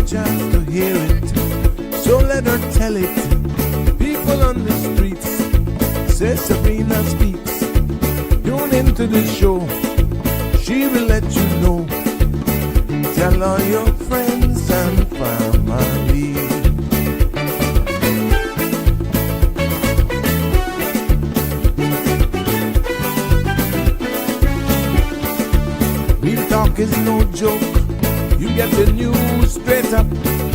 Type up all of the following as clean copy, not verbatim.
chance to hear it, so let her tell it. People on the streets say Sabrina speaks. Tune into the show, she will let you know. Tell all your friends and family. Real talk is no joke. You get the news straight up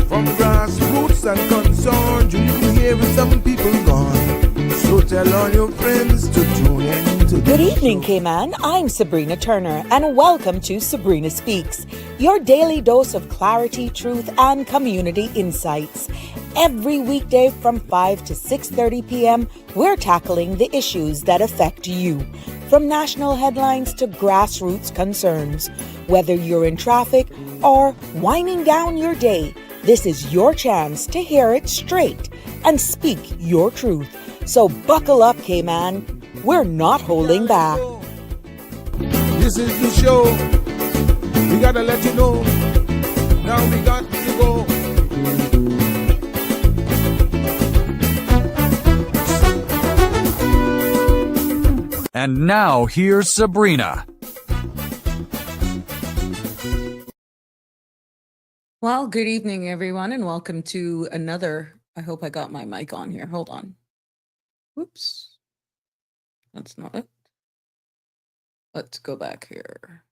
from grassroots and concerns. You hear some people gone. So tell all your friends to tune in to Good evening, Cayman. I'm Sabrina Turner, and welcome to Sabrina Speaks, your daily dose of clarity, truth, and community insights. Every weekday from 5 to 6:30 p.m., we're tackling the issues that affect you, from national headlines to grassroots concerns. Whether you're in traffic or winding down your day, this is your chance to hear it straight and speak your truth. So buckle up, Cayman. We're not holding back. This is the show. We gotta let you know. Now we got to go. And now here's Sabrina. Well, good evening, everyone, and welcome to another. I hope I got my mic on here. Hold on. Whoops. That's not it. Let's go back here.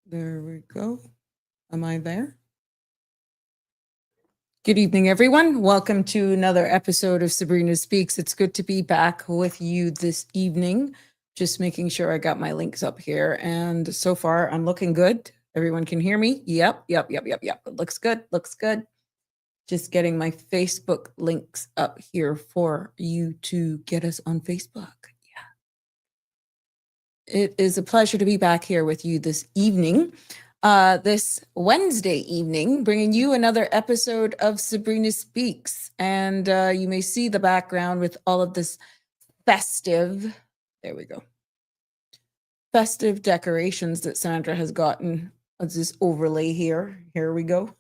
There we go. Am I there? Good evening, everyone. Welcome to another episode of Sabrina Speaks. It's good to be back with you this evening. Just making sure I got my links up here. And so far, I'm looking good. Everyone can hear me? Yep. It looks good. Just getting my Facebook links up here for you to get us on Facebook. Yeah. It is a pleasure to be back here with you this evening. This Wednesday evening, bringing you another episode of Sabrina Speaks. And you may see the background with all of this festive, there we go, festive decorations that Sandra has gotten. Let's just overlay here. Here we go.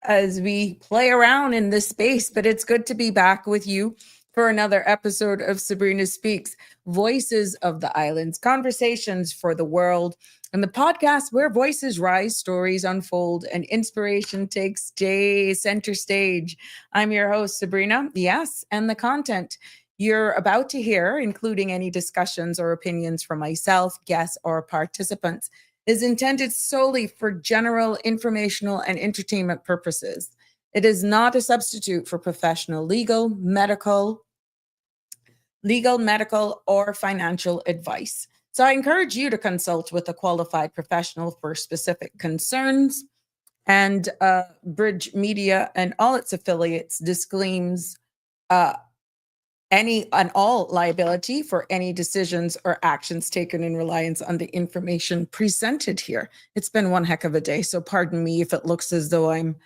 As we play around in this space, but it's good to be back with you for another episode of Sabrina Speaks, Voices of the Islands, conversations for the world, and the podcast where voices rise, stories unfold, and inspiration takes center stage. I'm your host, Sabrina. Yes, and the content you're about to hear, including any discussions or opinions from myself, guests, or participants, is intended solely for general, informational, and entertainment purposes. It is not a substitute for professional legal, medical, or financial advice. So I encourage you to consult with a qualified professional for specific concerns. And Bridge Media and all its affiliates disclaims any and all liability for any decisions or actions taken in reliance on the information presented here. It's been one heck of a day, so pardon me if it looks as though I'm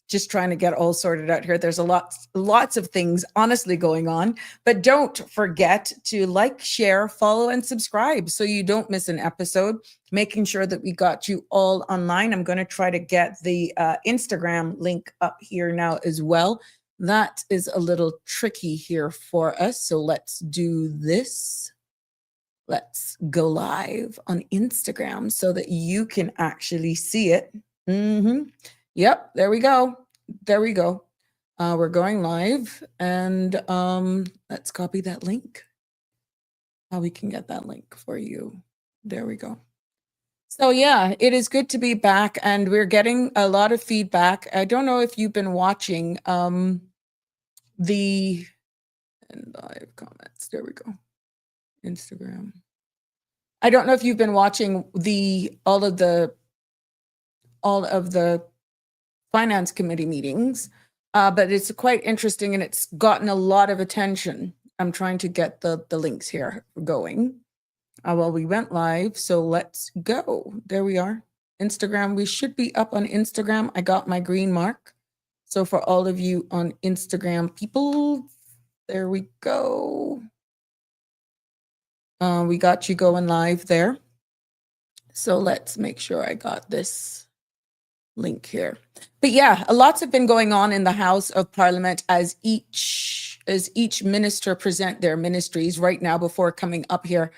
just trying to get all sorted out here. There's lots of things honestly going on, but don't forget to like, share, follow, and subscribe so you don't miss an episode, making sure that we got you all online. I'm going to try to get the Instagram link up here now as well. That is a little tricky here for us. So let's do this. Let's go live on Instagram so that you can actually see it. Yep, there we go. We're going live, and let's copy that link. How we can get that link for you. There we go. So yeah, it is good to be back, and we're getting a lot of feedback. I don't know if you've been watching the live comments. There we go. Instagram. I don't know if you've been watching all of the finance committee meetings, but it's quite interesting, and it's gotten a lot of attention. I'm trying to get the links here going. Well, we went live, so let's go. There we are. Instagram, we should be up on Instagram. I got my green mark. So for all of you on Instagram people, there we go. We got you going live there. So let's make sure I got this link here. But yeah, lots have been going on in the House of Parliament as each minister present their ministries. Right now, before coming up here,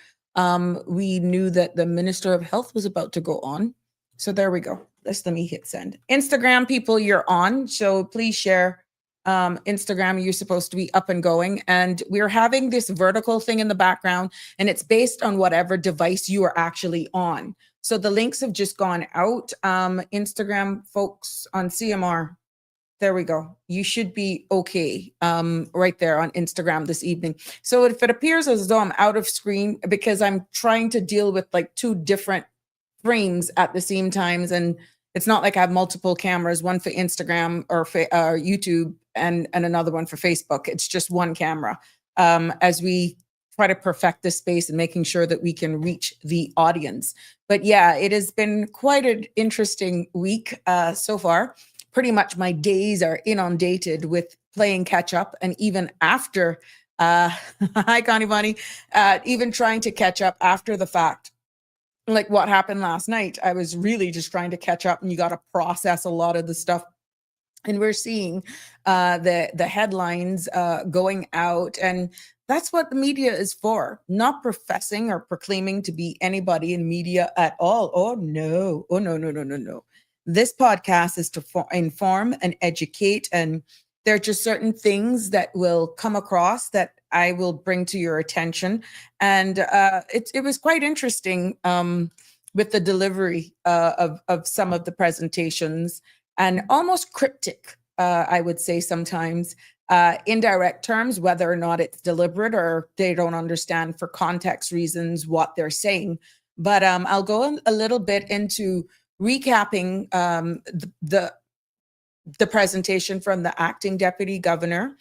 we knew that the Minister of Health was about to go on. So there we go. Let me hit send. Instagram people, you're on. So please share. Instagram, you're supposed to be up and going. And we're having this vertical thing in the background, and it's based on whatever device you are actually on. So the links have just gone out. Instagram folks on CMR, there we go. You should be okay right there on Instagram this evening. So if it appears as though I'm out of screen because I'm trying to deal with like two different frames at the same times, and it's not like I have multiple cameras, one for Instagram or YouTube and another one for Facebook. It's just one camera as we try to perfect this space and making sure that we can reach the audience. But yeah, it has been quite an interesting week so far. Pretty much my days are inundated with playing catch up, and even after, hi Connie Bonnie, even trying to catch up after the fact. Like what happened last night, I was really just trying to catch up, and you got to process a lot of the stuff. And we're seeing the headlines going out, and that's what the media is for. Not professing or proclaiming to be anybody in media at all. Oh no! Oh no! No! No! No! No! This podcast is to inform and educate, and there are just certain things that will come across that I will bring to your attention. And it was quite interesting with the delivery of some of the presentations, and almost cryptic, I would say sometimes, indirect terms, whether or not it's deliberate or they don't understand for context reasons what they're saying. But I'll go a little bit into recapping the presentation from the acting deputy governor.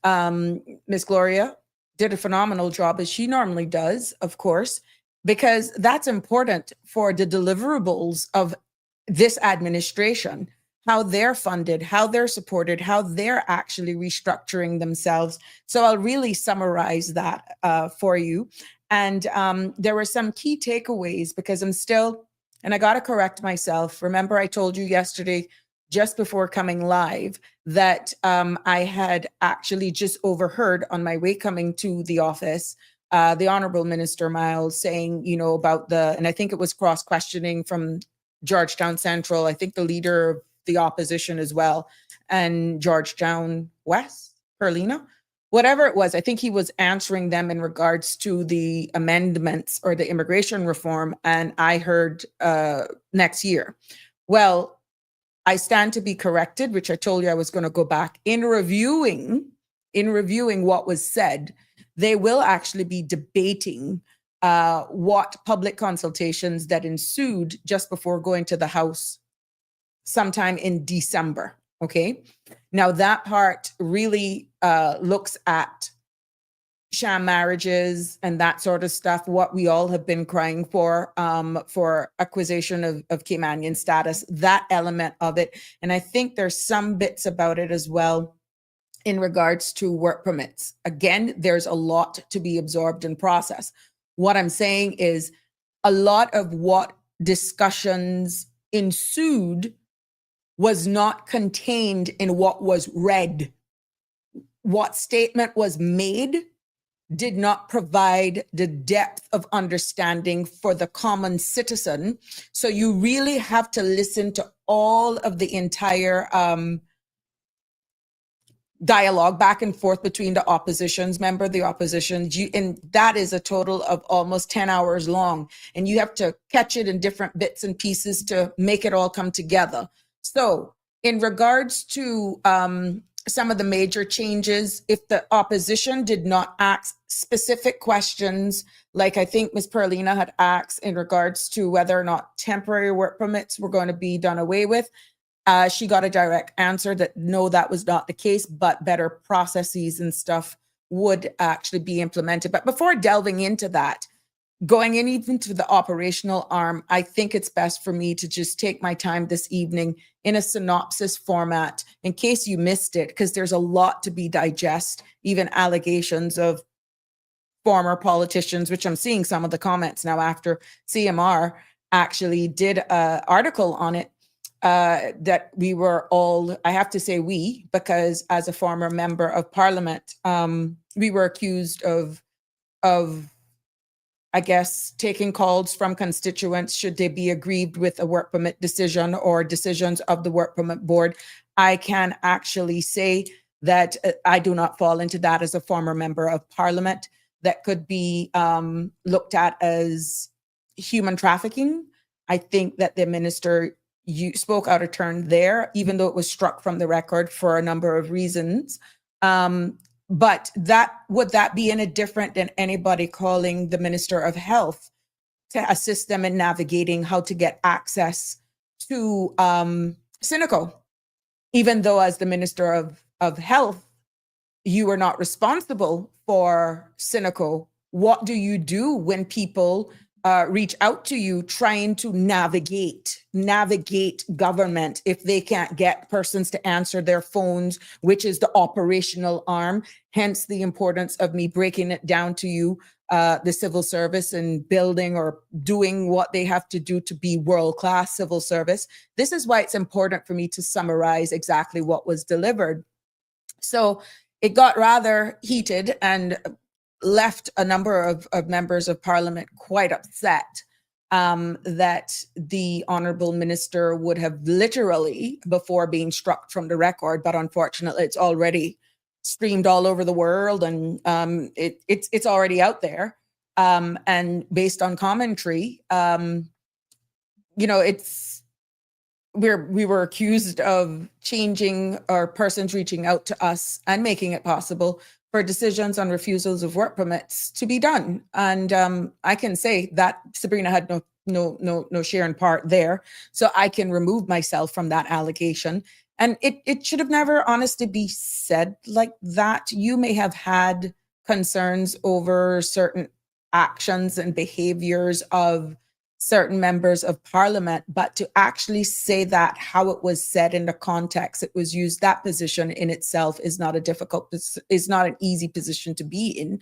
Ms. Gloria did a phenomenal job, as she normally does, of course, because that's important for the deliverables of this administration, how they're funded, how they're supported, how they're actually restructuring themselves. So I'll really summarize that for you. And there were some key takeaways, because I'm still, and I got to correct myself. Remember, I told you yesterday, just before coming live, that I had actually just overheard on my way coming to the office, the Honorable Minister Miles saying, about and I think it was cross-questioning from Georgetown Central, I think the leader of the opposition as well, and Georgetown West, Perlina, whatever it was, I think he was answering them in regards to the amendments or the immigration reform, and I heard next year. Well, I stand to be corrected, which I told you I was going to go back. In reviewing what was said, they will actually be debating what public consultations that ensued just before going to the House sometime in December. Okay. Now that part really looks at sham marriages and that sort of stuff, what we all have been crying for acquisition of Caymanian status, that element of it. And I think there's some bits about it as well in regards to work permits. Again, there's a lot to be absorbed and processed. What I'm saying is a lot of what discussions ensued was not contained in what was read. What statement was made did not provide the depth of understanding for the common citizen. So you really have to listen to all of the entire dialogue back and forth between the oppositions, and that is a total of almost 10 hours long. And you have to catch it in different bits and pieces to make it all come together. So in regards to some of the major changes, if the opposition did not ask specific questions, like I think Ms. Perlina had asked in regards to whether or not temporary work permits were going to be done away with, she got a direct answer that no, that was not the case, but better processes and stuff would actually be implemented. But before delving into that, going in even to the operational arm, I think it's best for me to just take my time this evening in a synopsis format in case you missed it, because there's a lot to be digest, even allegations of former politicians, which I'm seeing some of the comments now after CMR, actually did an article on it, that we were all, I have to say we, because as a former member of parliament, we were accused of, I guess, taking calls from constituents should they be aggrieved with a work permit decision or decisions of the work permit board. I can actually say that I do not fall into that as a former member of parliament. That could be looked at as human trafficking. I think that the minister, you spoke out of turn there, even though it was struck from the record for a number of reasons. But would that be any different than anybody calling the Minister of Health to assist them in navigating how to get access to Cineco? Even though as the Minister of Health, you are not responsible for Cineco. What do you do when people reach out to you trying to navigate government if they can't get persons to answer their phones, which is the operational arm? Hence the importance of me breaking it down to you, the civil service and building or doing what they have to do to be world-class civil service. This is why it's important for me to summarize exactly what was delivered. So it got rather heated and left a number of members of parliament quite upset that the honorable minister would have literally, before being struck from the record, but unfortunately it's already streamed all over the world and it's already out there. And based on commentary, we were accused of changing or persons reaching out to us and making it possible for decisions on refusals of work permits to be done. And I can say that Sabrina had no share in part there. So I can remove myself from that allegation. And it should have never honestly be said like that. You may have had concerns over certain actions and behaviors of certain members of parliament, but to actually say that how it was said in the context it was used, that position in itself is not an easy position to be in,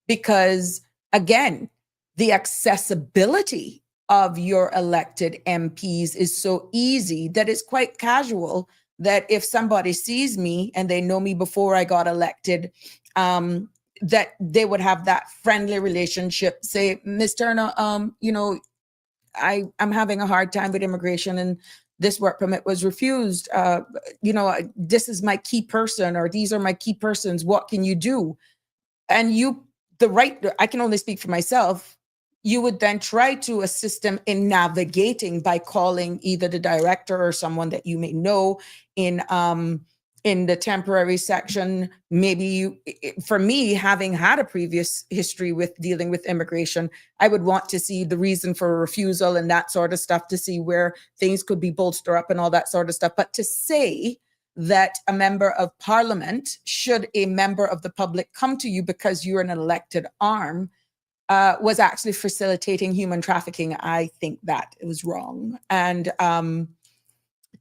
because again, the accessibility of your elected MPs is so easy that it's quite casual that if somebody sees me and they know me before I got elected, that they would have that friendly relationship, say, Ms. Turner, I'm having a hard time with immigration and this work permit was refused. This is my key person, or these are my key persons. What can you do? And I can only speak for myself. You would then try to assist them in navigating by calling either the director or someone that you may know in the temporary section. Maybe for me, having had a previous history with dealing with immigration, I would want to see the reason for a refusal and that sort of stuff to see where things could be bolstered up and all that sort of stuff. But to say that a member of parliament, should a member of the public come to you because you're an elected arm, was actually facilitating human trafficking, I think that it was wrong. And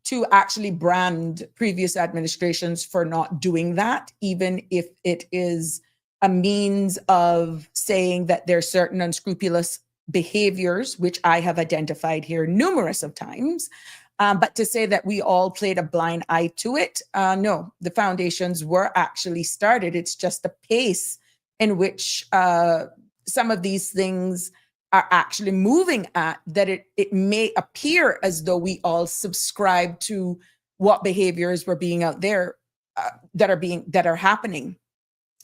to actually brand previous administrations for not doing that, even if it is a means of saying that there are certain unscrupulous behaviors, which I have identified here numerous of times, but to say that we all played a blind eye to it, no, the foundations were actually started. It's just the pace in which some of these things are actually moving at, that it may appear as though we all subscribe to what behaviors were being out there that are happening.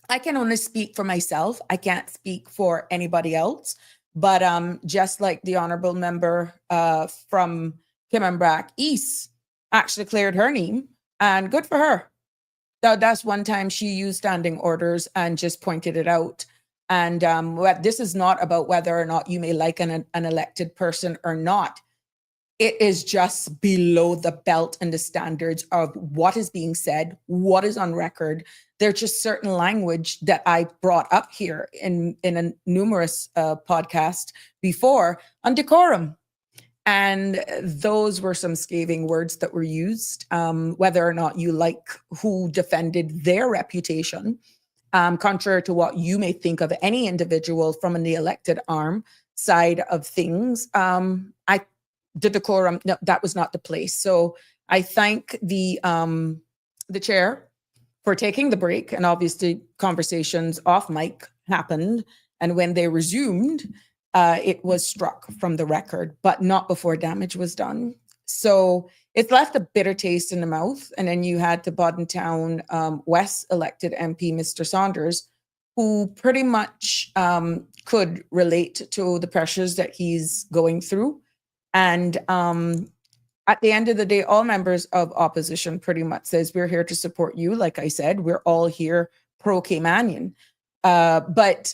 I can only speak for myself. I can't speak for anybody else. But just like the honorable member from Kimmenbrack East actually cleared her name, and good for her. That's one time she used standing orders and just pointed it out. And this is not about whether or not you may like an elected person or not. It is just below the belt and the standards of what is being said, what is on record. There's just certain language that I brought up here in a numerous podcast before on decorum. And those were some scathing words that were used, whether or not you like who defended their reputation. Contrary to what you may think of any individual from the elected arm side of things, I the decorum, no, that was not the place. So I thank the chair for taking the break, and obviously conversations off mic happened. And when they resumed, it was struck from the record, but not before damage was done. So it left a bitter taste in the mouth. And then you had the Boddentown West elected MP, Mr. Saunders, who pretty much could relate to the pressures that he's going through. And at the end of the day, all members of opposition pretty much says, we're here to support you. Like I said, we're all here pro-Caymanian. But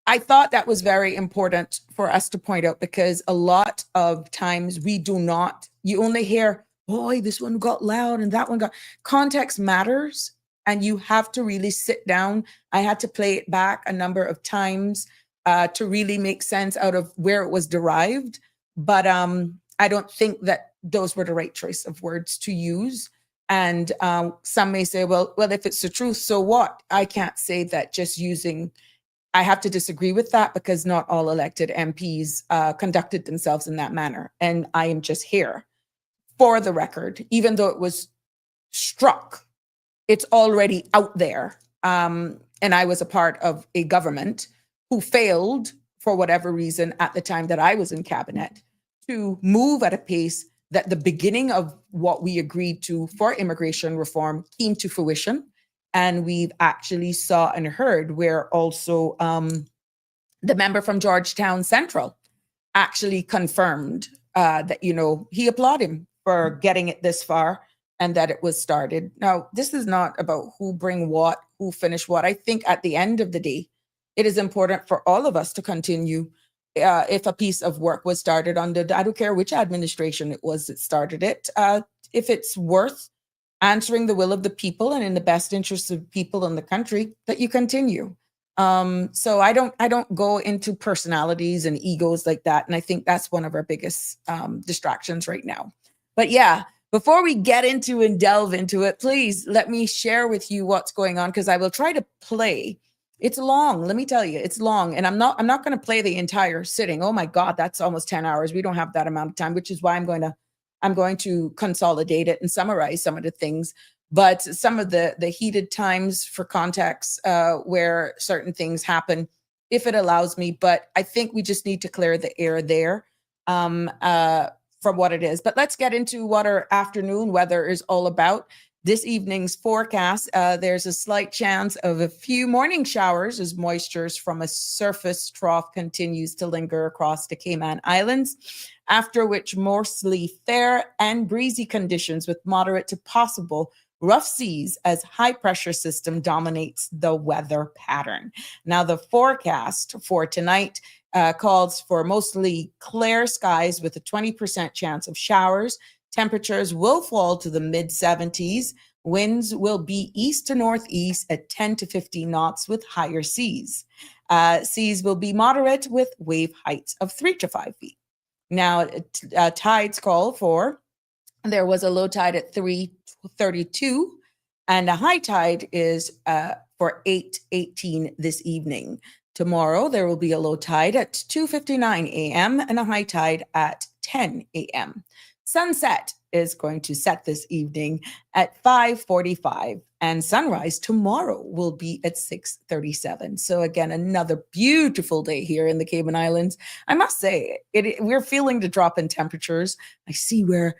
I thought that was very important for us to point out, because a lot of times we do not, you only hear, boy, this one got loud and that one got, context matters. And you have to really sit down. I had to play it back a number of times to really make sense out of where it was derived. But I don't think that those were the right choice of words to use. And some may say, well, if it's the truth, so what? I can't say that just using, I have to disagree with that, because not all elected MPs conducted themselves in that manner. And I am just here for the record, even though it was struck, it's already out there. And I was a part of a government who failed, for whatever reason, at the time that I was in cabinet, to move at a pace that the beginning of what we agreed to for immigration reform came to fruition. And we've actually saw and heard where also the member from Georgetown Central actually confirmed that, he applauded him for getting it this far and that it was started. Now, this is not about who bring what, who finish what. I think at the end of the day, it is important for all of us to continue. If a piece of work was started under, I don't care which administration it was that started it, if it's worth answering the will of the people and in the best interest of people in the country, that you continue. So I don't go into personalities and egos like that. And I think that's one of our biggest distractions right now. But yeah, before we get into and delve into it, please let me share with you what's going on, because I will try to play. It's long. Let me tell you, it's long. And I'm not going to play the entire sitting. Oh my God, that's almost 10 hours. We don't have that amount of time, which is why I'm going to consolidate it and summarize some of the things. But some of the heated times for context where certain things happen, if it allows me. But I think we just need to clear the air there from what it is. But let's get into what our afternoon weather is all about. This evening's forecast, there's a slight chance of a few morning showers as moistures from a surface trough continues to linger across the Cayman Islands, after which mostly fair and breezy conditions with moderate to possible rough seas as high pressure system dominates the weather pattern. Now, the forecast for tonight calls for mostly clear skies with a 20% chance of showers. Temperatures will fall to the mid 70s. Winds will be east to northeast at 10 to 15 knots with higher seas. Seas will be moderate with wave heights of 3 to 5 feet. Now, tides call for, there was a low tide at 3:32 and a high tide is for 8:18 this evening. Tomorrow, there will be a low tide at 2:59 a.m. and a high tide at 10 a.m. Sunset is going to set this evening at 5:45 and sunrise tomorrow will be at 6:37. So again, another beautiful day here in the Cayman Islands. I must say, we're feeling the drop in temperatures. I see where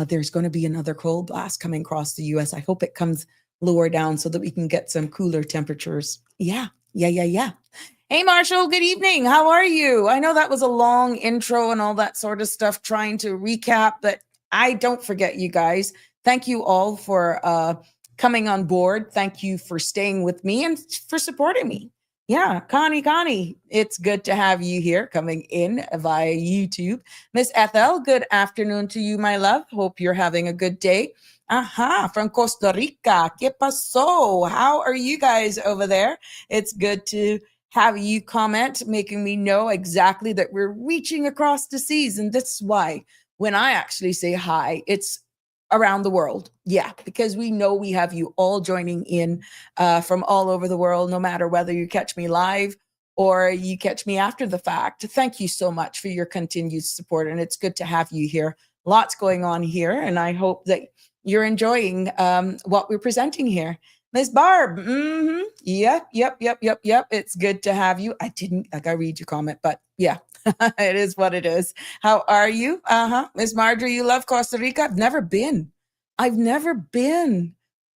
there's going to be another cold blast coming across the U.S. I hope it comes lower down so that we can get some cooler temperatures. Yeah. Hey, Marshall, good evening. How are you? I know that was a long intro and all that sort of stuff, trying to recap, but I don't forget you guys. Thank you all for coming on board. Thank you for staying with me and for supporting me. Yeah, Connie, it's good to have you here coming in via YouTube. Miss Ethel, good afternoon to you, my love. Hope you're having a good day. From Costa Rica. ¿Qué pasó? How are you guys over there? It's good to have you comment, making me know exactly that we're reaching across the seas. And that's why when I actually say hi, it's around the world. Yeah, because we know we have you all joining in from all over the world, no matter whether you catch me live or you catch me after the fact. Thank you so much for your continued support. And it's good to have you here. Lots going on here. And I hope that you're enjoying what we're presenting here. Miss Barb, yep. It's good to have you. I gotta read your comment, but yeah, it is what it is. How are you? Miss Marjorie, you love Costa Rica? I've never been.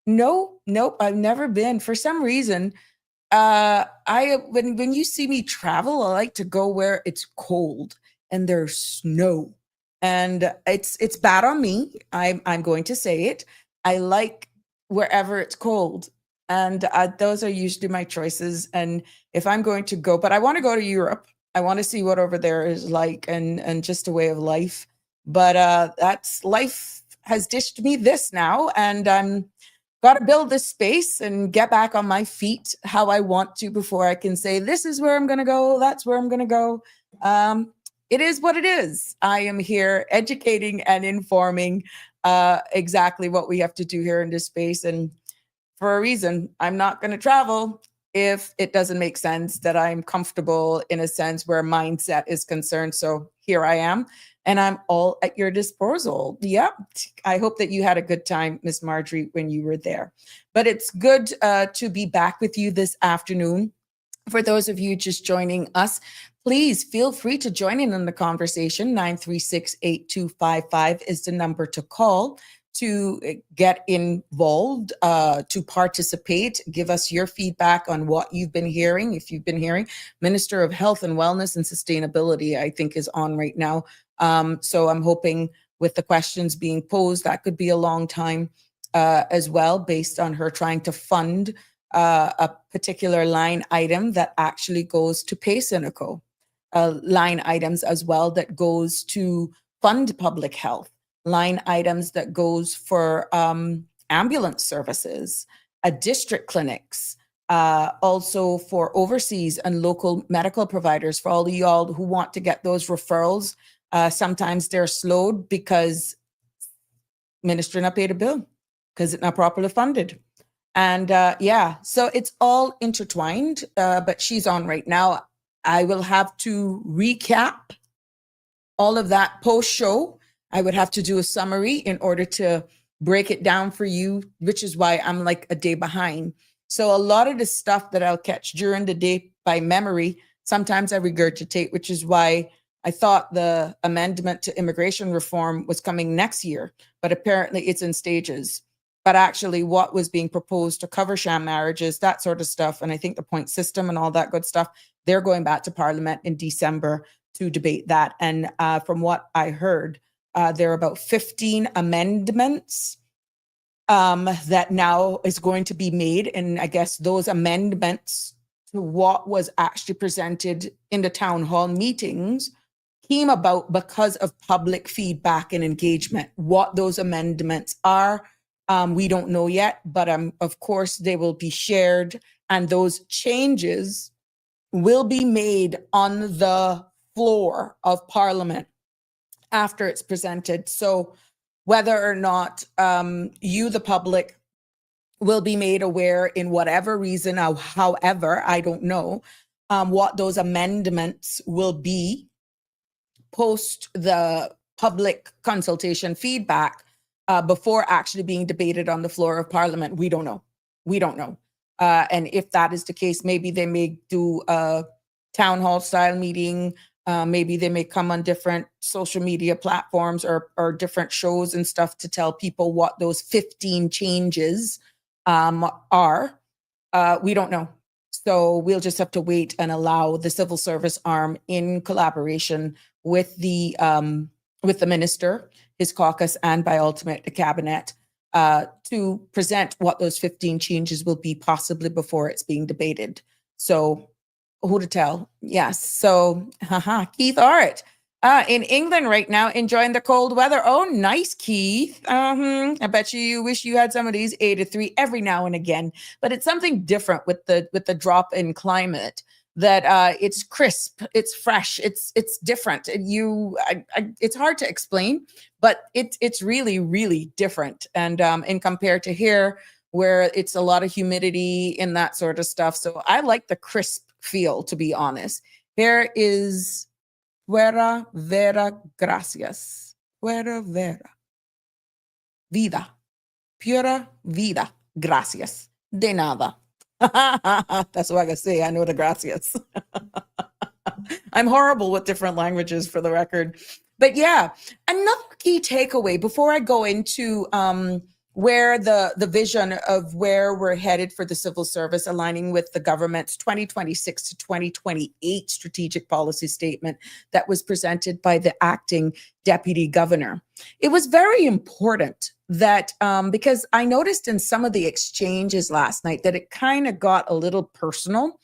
Nope, I've never been. For some reason, when you see me travel, I like to go where it's cold and there's snow. And it's bad on me. I'm going to say it. I like wherever it's cold. And those are usually my choices. And if I'm going to go, but I want to go to Europe. I want to see what over there is like and just a way of life. But that's life has dished me this now. And I'm got to build this space and get back on my feet how I want to before I can say, this is where I'm going to go. That's where I'm going to go. It is what it is. I am here educating and informing exactly what we have to do here in this space. And for a reason, I'm not going to travel if it doesn't make sense, that I'm comfortable in a sense where mindset is concerned. So here I am, and I'm all at your disposal. Yep. I hope that you had a good time, Miss Marjorie, when you were there. But it's good to be back with you this afternoon. For those of you just joining us, please feel free to join in the conversation. 936-8255 is the number to call to get involved, to participate. Give us your feedback on what you've been hearing. If you've been hearing, Minister of Health and Wellness and Sustainability, I think, is on right now. So I'm hoping with the questions being posed, that could be a long time as well, based on her trying to fund a particular line item that actually goes to pay Cineco. Line items as well that goes to fund public health, line items that goes for ambulance services, district clinics, also for overseas and local medical providers. For all of y'all who want to get those referrals, sometimes they're slowed because ministry not paid a bill because it's not properly funded. And so it's all intertwined, but she's on right now. I will have to recap all of that post-show. I would have to do a summary in order to break it down for you, which is why I'm like a day behind. So a lot of the stuff that I'll catch during the day by memory, sometimes I regurgitate, which is why I thought the amendment to immigration reform was coming next year, but apparently it's in stages. But actually what was being proposed to cover sham marriages, that sort of stuff, and I think the point system and all that good stuff, they're going back to Parliament in December to debate that. And from what I heard, there are about 15 amendments that now is going to be made. And I guess those amendments to what was actually presented in the town hall meetings came about because of public feedback and engagement. What those amendments are, we don't know yet, but of course they will be shared, and those changes will be made on the floor of Parliament after it's presented. So whether or not you, the public, will be made aware in whatever reason, however, I don't know what those amendments will be post the public consultation feedback before actually being debated on the floor of Parliament. We don't know. And if that is the case, maybe they may do a town hall style meeting. Maybe they may come on different social media platforms or different shows and stuff to tell people what those 15 changes are. We don't know. So we'll just have to wait and allow the civil service arm, in collaboration with the minister, his caucus, and by ultimate the cabinet, to present what those 15 changes will be, possibly before it's being debated. So who to tell? Yes. So Keith Art in England right now, enjoying the cold weather. Oh, nice, Keith. I bet you wish you had some of these 83 every now and again, but it's something different with the drop in climate, that it's crisp, it's fresh, it's different. It's hard to explain, but it's really, really different. And in compared to here, where it's a lot of humidity and that sort of stuff. So I like the crisp feel, to be honest. Here is Fuera vera gracias. Fuera vera. Vida. Pura vida. Gracias. De nada. That's what I gotta say. I know the gracias. I'm horrible with different languages, for the record. But yeah, another key takeaway before I go into where the vision of where we're headed for the civil service, aligning with the government's 2026 to 2028 strategic policy statement that was presented by the acting deputy governor. It was very important that because I noticed in some of the exchanges last night that it kind of got a little personal.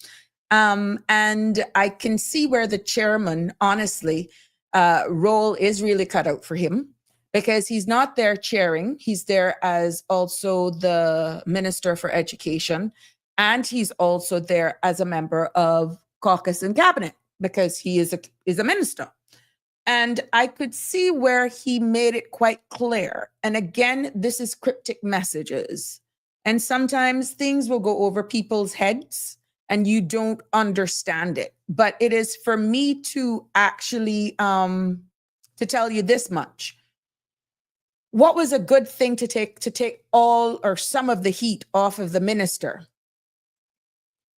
And I can see where the chairman, honestly, role is really cut out for him, because he's not there chairing. He's there as also the Minister for Education, and he's also there as a member of caucus and cabinet, because he is a minister. And I could see where he made it quite clear. And again, this is cryptic messages. And sometimes things will go over people's heads and you don't understand it. But it is for me to actually to tell you this much. What was a good thing to take all or some of the heat off of the minister?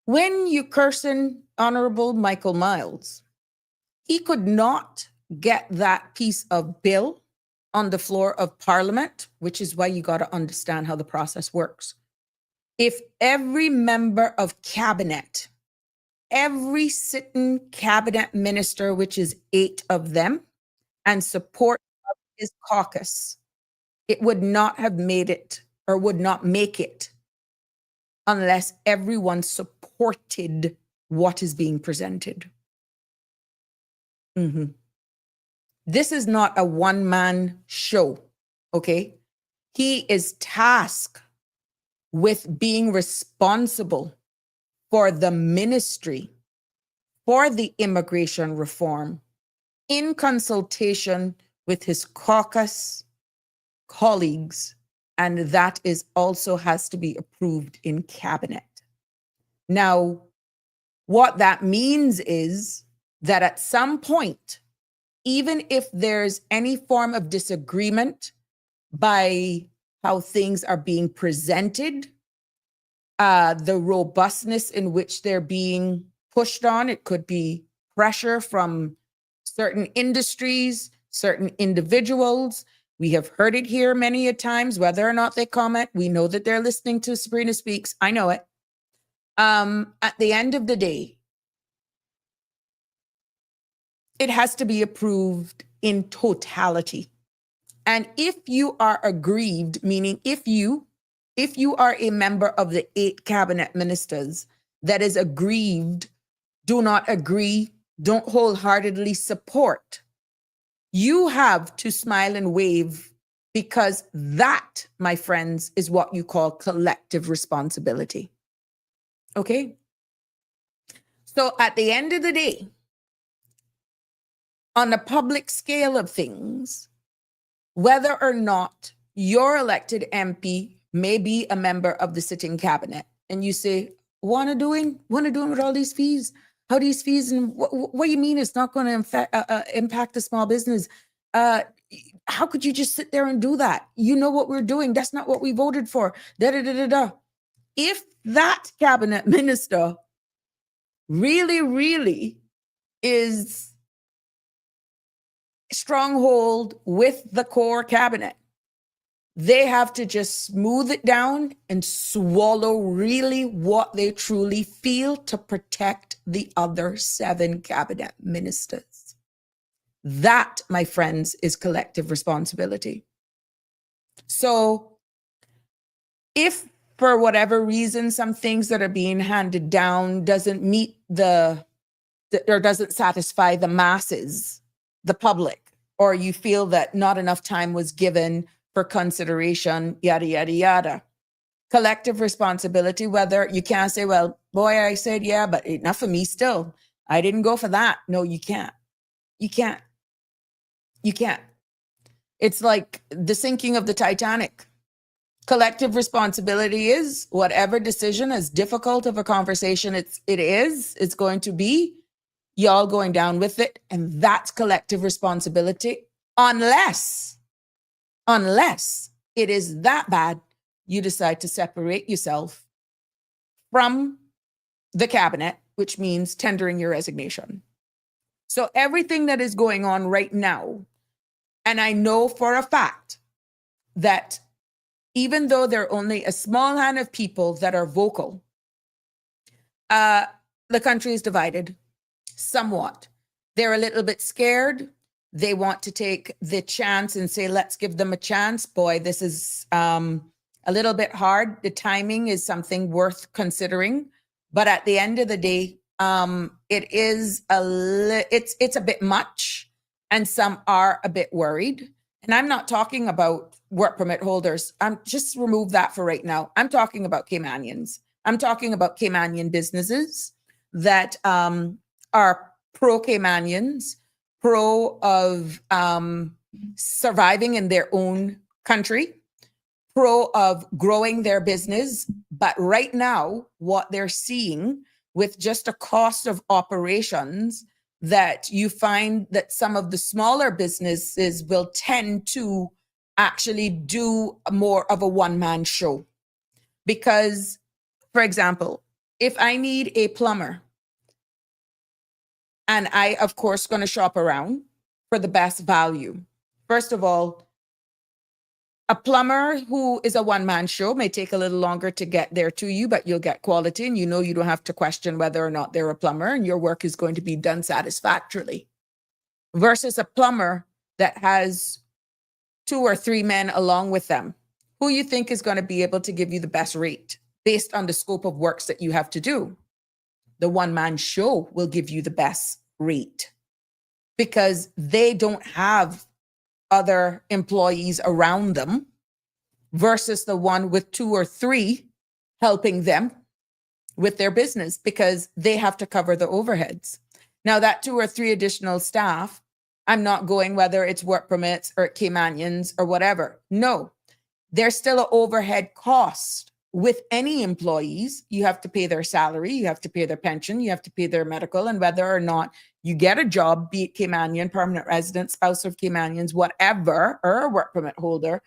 When you cursing Honorable Michael Miles, he could not get that piece of bill on the floor of Parliament, which is why you got to understand how the process works. If every member of cabinet, every sitting cabinet minister, which is 8 of them, and support of his caucus, it would not have made it or would not make it unless everyone supported what is being presented. This is not a one-man show, okay? He is tasked with being responsible for the ministry, for the immigration reform, in consultation with his caucus colleagues, and that is also has to be approved in cabinet. Now, what that means is that at some point, even if there's any form of disagreement by how things are being presented, the robustness in which they're being pushed on, it could be pressure from certain industries, certain individuals. We have heard it here many a times, whether or not they comment. We know that they're listening to Sabrina Speaks. I know it. At the end of the day, it has to be approved in totality. And if you are aggrieved, meaning if you are a member of the 8 cabinet ministers that is aggrieved, do not agree, don't wholeheartedly support, you have to smile and wave, because that, my friends, is what you call collective responsibility. Okay? So at the end of the day, on the public scale of things, whether or not your elected MP may be a member of the sitting cabinet, and you say, wanna doing with all these fees? How these fees, and what do you mean it's not going to impact the small business? How could you just sit there and do that? You know what we're doing. That's not what we voted for. If that cabinet minister really is stronghold with the core cabinet, they have to just smooth it down and swallow really what they truly feel to protect the other 7 cabinet ministers. That, my friends, is collective responsibility. So if for whatever reason, some things that are being handed down doesn't meet or doesn't satisfy the masses, the public, or you feel that not enough time was given for consideration, yada, yada, yada. Collective responsibility, whether you can't say, well, boy, I said, yeah, but enough of me still. I didn't go for that. No, you can't. You can't. You can't. It's like the sinking of the Titanic. Collective responsibility is whatever decision, as difficult of a conversation it's going to be, y'all going down with it. And that's collective responsibility unless it is that bad, you decide to separate yourself from the cabinet, which means tendering your resignation. So everything that is going on right now, and I know for a fact that even though there are only a small hand of people that are vocal, the country is divided somewhat. They're a little bit scared. They want to take the chance and say, let's give them a chance. Boy, this is a little bit hard. The timing is something worth considering. But at the end of the day, it is it's a bit much, and some are a bit worried. And I'm not talking about work permit holders. I'm just remove that for right now. I'm talking about Caymanians. I'm talking about Caymanian businesses that are pro-Caymanians, pro of surviving in their own country, pro of growing their business. But right now, what they're seeing with just a cost of operations, that you find that some of the smaller businesses will tend to actually do more of a one-man show. Because, for example, if I need a plumber, and I, of course, going to shop around for the best value. First of all, a plumber who is a one-man show may take a little longer to get there to you, but you'll get quality, and you know you don't have to question whether or not they're a plumber, and your work is going to be done satisfactorily. Versus a plumber that has 2 or 3 men along with them, who you think is going to be able to give you the best rate based on the scope of works that you have to do. The one-man show will give you the best rate because they don't have other employees around them, versus the one with 2 or 3 helping them with their business, because they have to cover the overheads. Now that 2 or 3 additional staff, I'm not going whether it's work permits or Caymanians or whatever. No, there's still an overhead cost. With any employees, you have to pay their salary, you have to pay their pension, you have to pay their medical, and whether or not you get a job, be it Caymanian, permanent resident, spouse of Caymanians, whatever, or a work permit holder,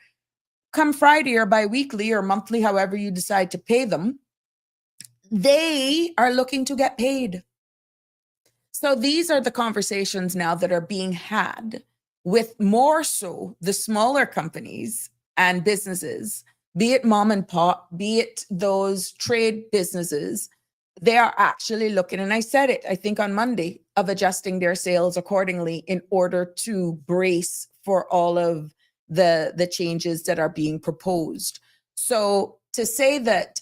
come Friday or bi-weekly or monthly, however you decide to pay them, they are looking to get paid. So these are the conversations now that are being had with more so the smaller companies and businesses, be it mom and pop, be it those trade businesses. They are actually looking, and I said it, I think on Monday, of adjusting their sales accordingly in order to brace for all of the changes that are being proposed. So to say that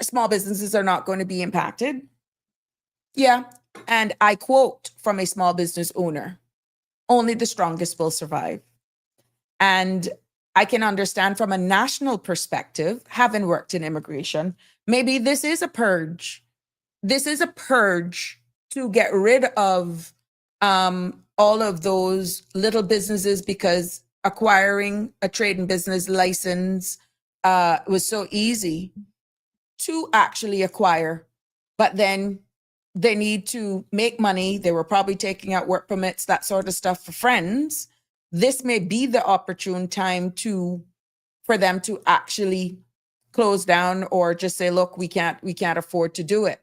small businesses are not going to be impacted, yeah. And I quote from a small business owner, only the strongest will survive. And I can understand from a national perspective, having worked in immigration, maybe this is a purge. This is a purge to get rid of all of those little businesses, because acquiring a trade and business license was so easy to actually acquire. But then they need to make money. They were probably taking out work permits, that sort of stuff for friends. This may be the opportune time for them to actually close down or just say, look, we can't afford to do it.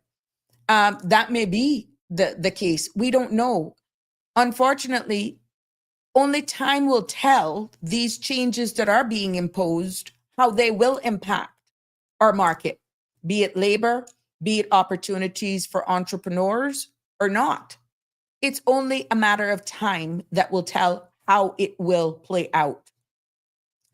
That may be the case. We don't know. Unfortunately, only time will tell these changes that are being imposed, how they will impact our market, be it labor, be it opportunities for entrepreneurs or not. It's only a matter of time that will tell how it will play out.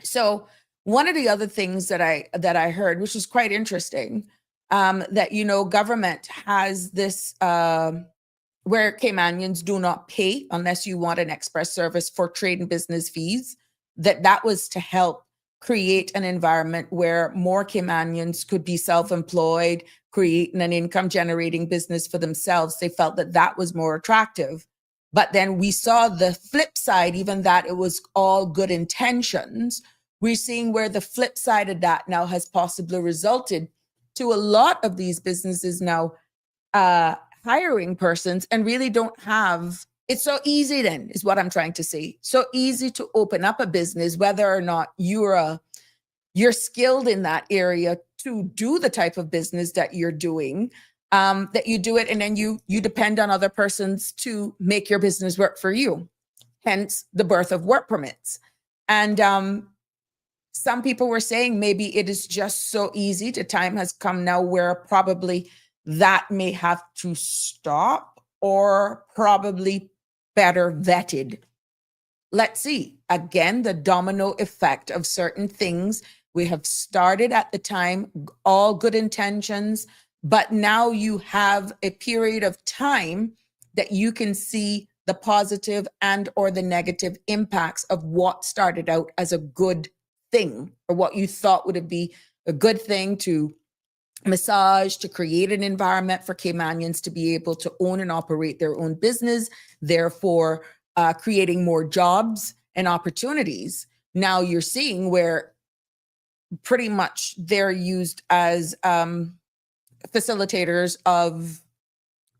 So one of the other things that I heard, which was quite interesting, that, government has this where Caymanians do not pay unless you want an express service for trade and business fees, that was to help create an environment where more Caymanians could be self-employed, creating an income generating business for themselves. They felt that was more attractive. But then we saw the flip side, even that it was all good intentions. we're seeing where the flip side of that now has possibly resulted to a lot of these businesses now hiring persons and really don't have, it's so easy then is what I'm trying to say. So easy to open up a business, whether or not you're skilled in that area to do the type of business that you're doing, that you do it and then you depend on other persons to make your business work for you. Hence the birth of work permits. And some people were saying maybe it is just so easy. The time has come now where probably that may have to stop or probably better vetted. Let's see. Again, the domino effect of certain things. We have started at the time, all good intentions, but now you have a period of time that you can see the positive and or the negative impacts of what started out as a good thing, or what you thought would be a good thing to massage, to create an environment for Caymanians to be able to own and operate their own business, therefore creating more jobs and opportunities. Now you're seeing where pretty much they're used as facilitators of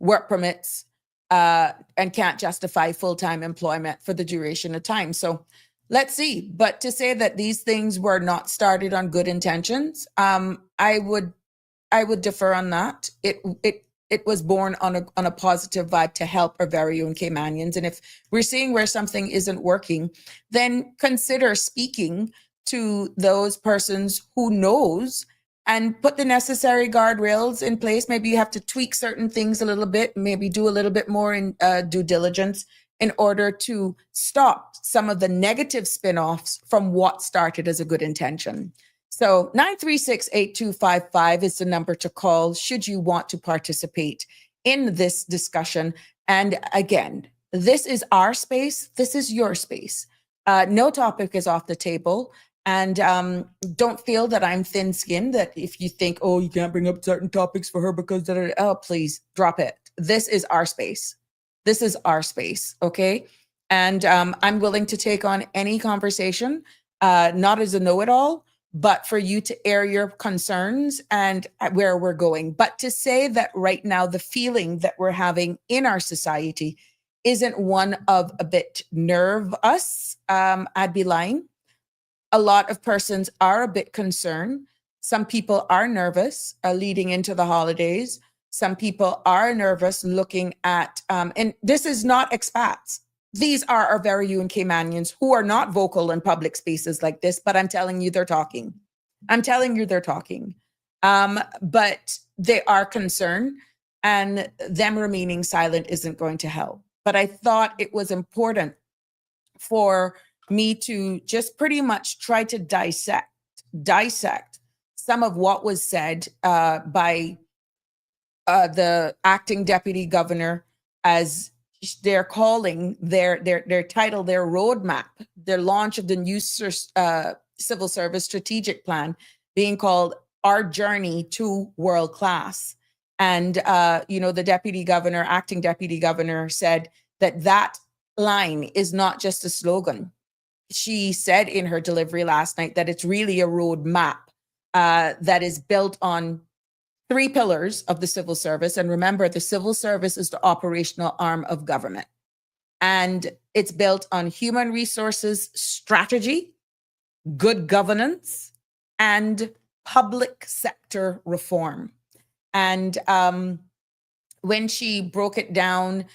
work permits and can't justify full-time employment for the duration of time. So let's see. But to say that these things were not started on good intentions, I would defer on that. It was born on a positive vibe to help our very own Caymanians. And if we're seeing where something isn't working, then consider speaking to those persons who knows and put the necessary guardrails in place. Maybe you have to tweak certain things a little bit, maybe do a little bit more in due diligence in order to stop some of the negative spin-offs from what started as a good intention. So 936-8255 is the number to call should you want to participate in this discussion. And again, this is our space. This is your space. No topic is off the table. And don't feel that I'm thin-skinned, that if you think, oh, you can't bring up certain topics for her because, oh, please drop it. This is our space. This is our space, okay? And I'm willing to take on any conversation, not as a know-it-all, but for you to air your concerns and where we're going. But to say that right now, the feeling that we're having in our society isn't one of a bit nervous, I'd be lying. A lot of persons are a bit concerned. Some people are nervous leading into the holidays. Some people are nervous looking at, and this is not expats. These are our very own Caymanians who are not vocal in public spaces like this, but I'm telling you, they're talking. I'm telling you, they're talking. But they are concerned, and them remaining silent isn't going to help. But I thought it was important for me to just pretty much try to dissect some of what was said by the acting deputy governor, as they're calling their title, their roadmap, their launch of the new civil service strategic plan being called Our Journey to World Class. And, the deputy governor, acting deputy governor said that line is not just a slogan. She said in her delivery last night that it's really a roadmap that is built on 3 pillars of the civil service. And remember, the civil service is the operational arm of government. And it's built on human resources strategy, good governance, and public sector reform. And when she broke it down,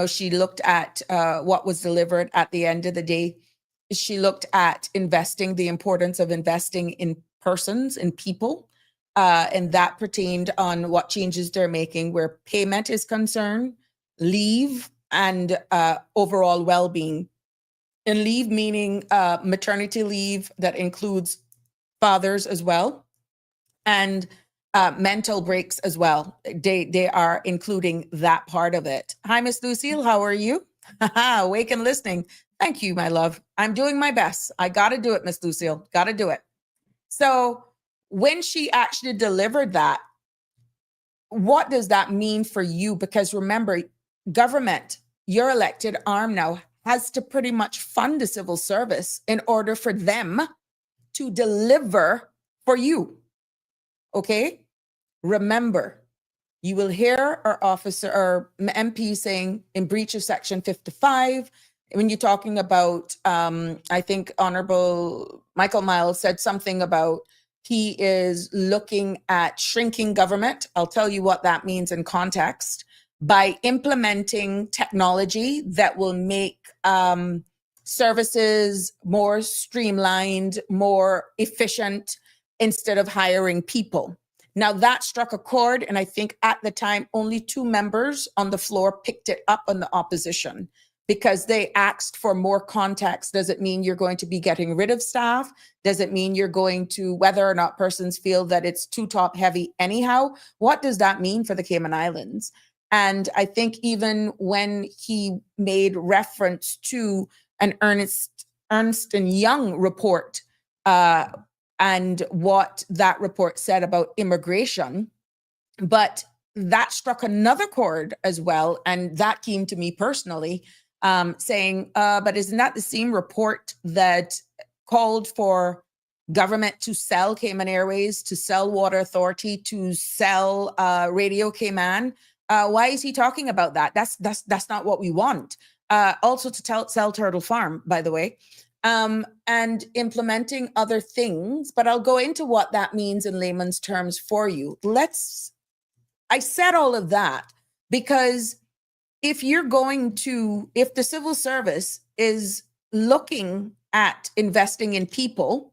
she looked at what was delivered at the end of the day. She looked at the importance of investing in persons, in people, and that pertained on what changes they're making where payment is concerned, leave, and overall well-being. And leave meaning maternity leave that includes fathers as well, and mental breaks as well. They are including that part of it. Hi, Miss Lucille, how are you? Awake and listening. Thank you, my love. I'm doing my best. I got to do it, Miss Lucille. Got to do it. So when she actually delivered that, what does that mean for you? Because remember, government, your elected arm now, has to pretty much fund the civil service in order for them to deliver for you. Okay? Remember, you will hear our officer or MP saying in breach of Section 55, when you're talking about, I think Honorable Michael Miles said something about he is looking at shrinking government. I'll tell you what that means in context. By implementing technology that will make services more streamlined, more efficient, instead of hiring people. Now that struck a chord, and I think at the time only 2 members on the floor picked it up on the opposition because they asked for more context. Does it mean you're going to be getting rid of staff? Does it mean you're going to, whether or not persons feel that it's too top heavy anyhow? What does that mean for the Cayman Islands? And I think even when he made reference to an Ernst & Young report, and what that report said about immigration, but that struck another chord as well. And that came to me personally, saying, but isn't that the same report that called for government to sell Cayman Airways, to sell Water Authority, to sell Radio Cayman? Why is he talking about that? That's not what we want. Also to sell Turtle Farm, by the way. And implementing other things, but I'll go into what that means in layman's terms for you. I said all of that because if the civil service is looking at investing in people,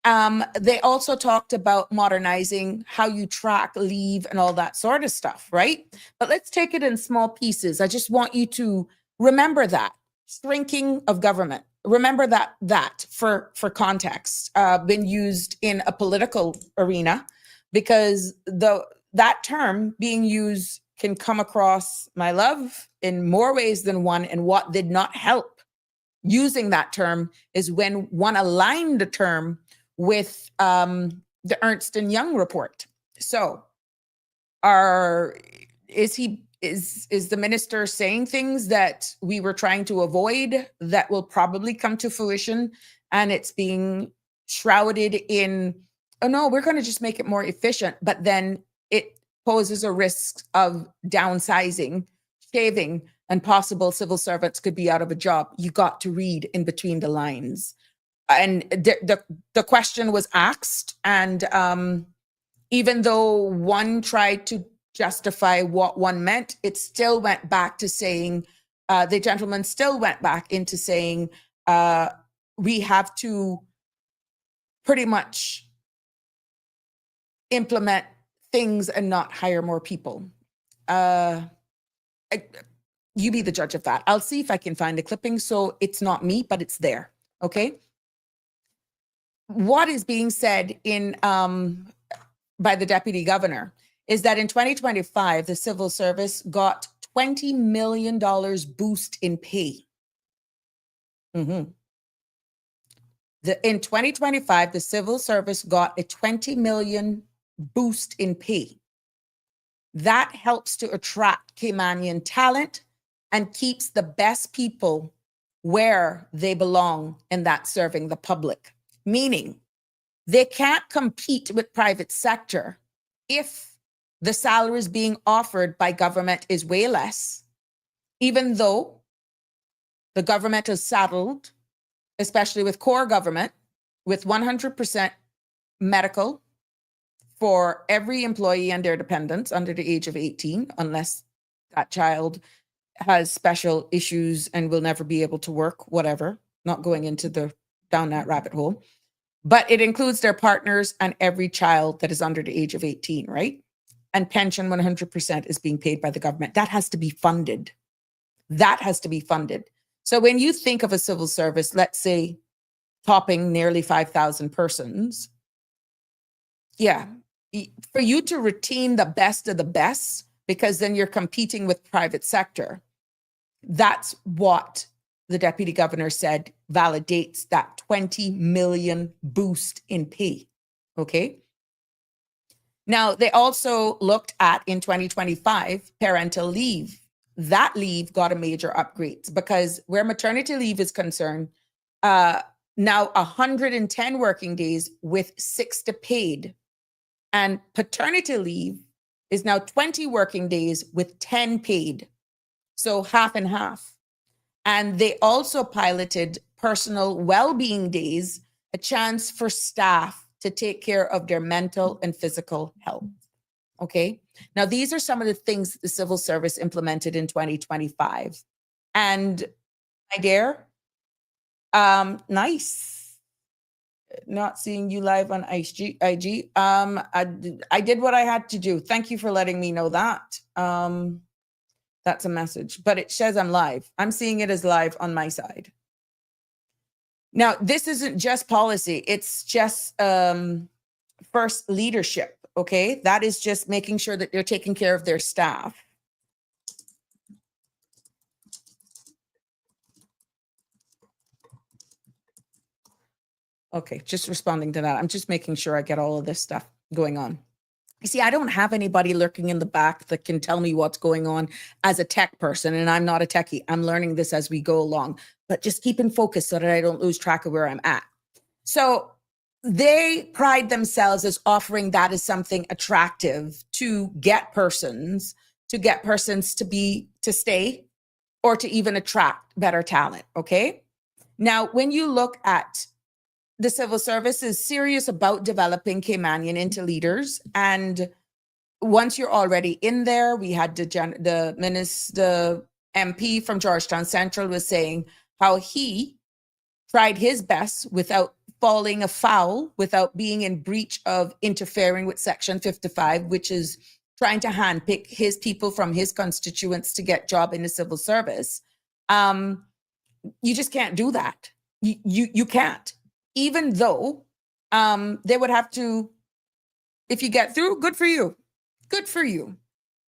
they also talked about modernizing how you track leave and all that sort of stuff, right? But let's take it in small pieces. I just want you to remember that shrinking of government. Remember that for context, been used in a political arena, because that term being used can come across, my love, in more ways than one. And what did not help using that term is when one aligned the term with the Ernst & Young report. So is the minister saying things that we were trying to avoid that will probably come to fruition, and it's being shrouded in, oh no, we're going to just make it more efficient, but then it poses a risk of downsizing, shaving, and possible civil servants could be out of a job. You got to read in between the lines. And the question was asked, and even though one tried to justify what one meant, it still went back to saying, the gentleman still went back into saying, we have to pretty much implement things and not hire more people. You be the judge of that. I'll see if I can find a clipping. So it's not me, but it's there. Okay. What is being said in by the deputy governor is that in 2025, the civil service got $20 million boost in pay. In 2025, the civil service got a $20 million boost in pay. That helps to attract Caymanian talent and keeps the best people where they belong, and that's serving the public. Meaning, they can't compete with private sector if the salaries being offered by government is way less, even though the government is saddled, especially with core government, with 100% medical for every employee and their dependents under the age of 18, unless that child has special issues and will never be able to work, whatever, not going into down that rabbit hole. But it includes their partners and every child that is under the age of 18, right? And pension 100% is being paid by the government. That has to be funded. That has to be funded. So when you think of a civil service, let's say topping nearly 5,000 persons, yeah, for you to retain the best of the best, because then you're competing with private sector, that's what the deputy governor said validates that 20 million boost in pay. Okay. Now, they also looked at in 2025 parental leave. That leave got a major upgrade because where maternity leave is concerned, now 110 working days with 60 paid. And paternity leave is now 20 working days with 10 paid. So half and half. And they also piloted personal well-being days, a chance for staff to take care of their mental and physical health. Okay. Now, these are some of the things that the civil service implemented in 2025. And my dear, nice. Not seeing you live on IG. I did what I had to do. Thank you for letting me know that. That's a message, but it says I'm live. I'm seeing it as live on my side. Now, this isn't just policy. It's just first leadership. Okay. That is just making sure that they're taking care of their staff. Okay, just responding to that. I'm just making sure I get all of this stuff going on. You see, I don't have anybody lurking in the back that can tell me what's going on as a tech person, and I'm not a techie. I'm learning this as we go along, but just keep in focus so that I don't lose track of where I'm at. So they pride themselves as offering that as something attractive to get persons to stay or to even attract better talent. Okay. Now, when you look at the civil service is serious about developing Caymanian into leaders. And once you're already in there, we had the MP from Georgetown Central was saying how he tried his best without falling afoul, without being in breach of interfering with Section 55, which is trying to handpick his people from his constituents to get job in the civil service. You just can't do that. You can't. Even though they would have to, if you get through, good for you. Good for you.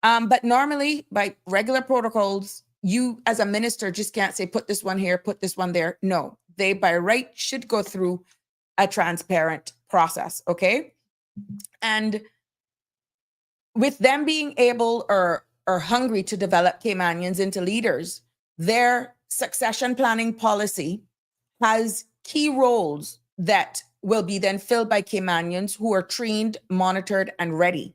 But normally, by regular protocols, you as a minister just can't say, put this one here, put this one there. No, they by right should go through a transparent process, okay? And with them being able or hungry to develop Caymanians into leaders, their succession planning policy has key roles that will be then filled by Caymanians who are trained, monitored, and ready.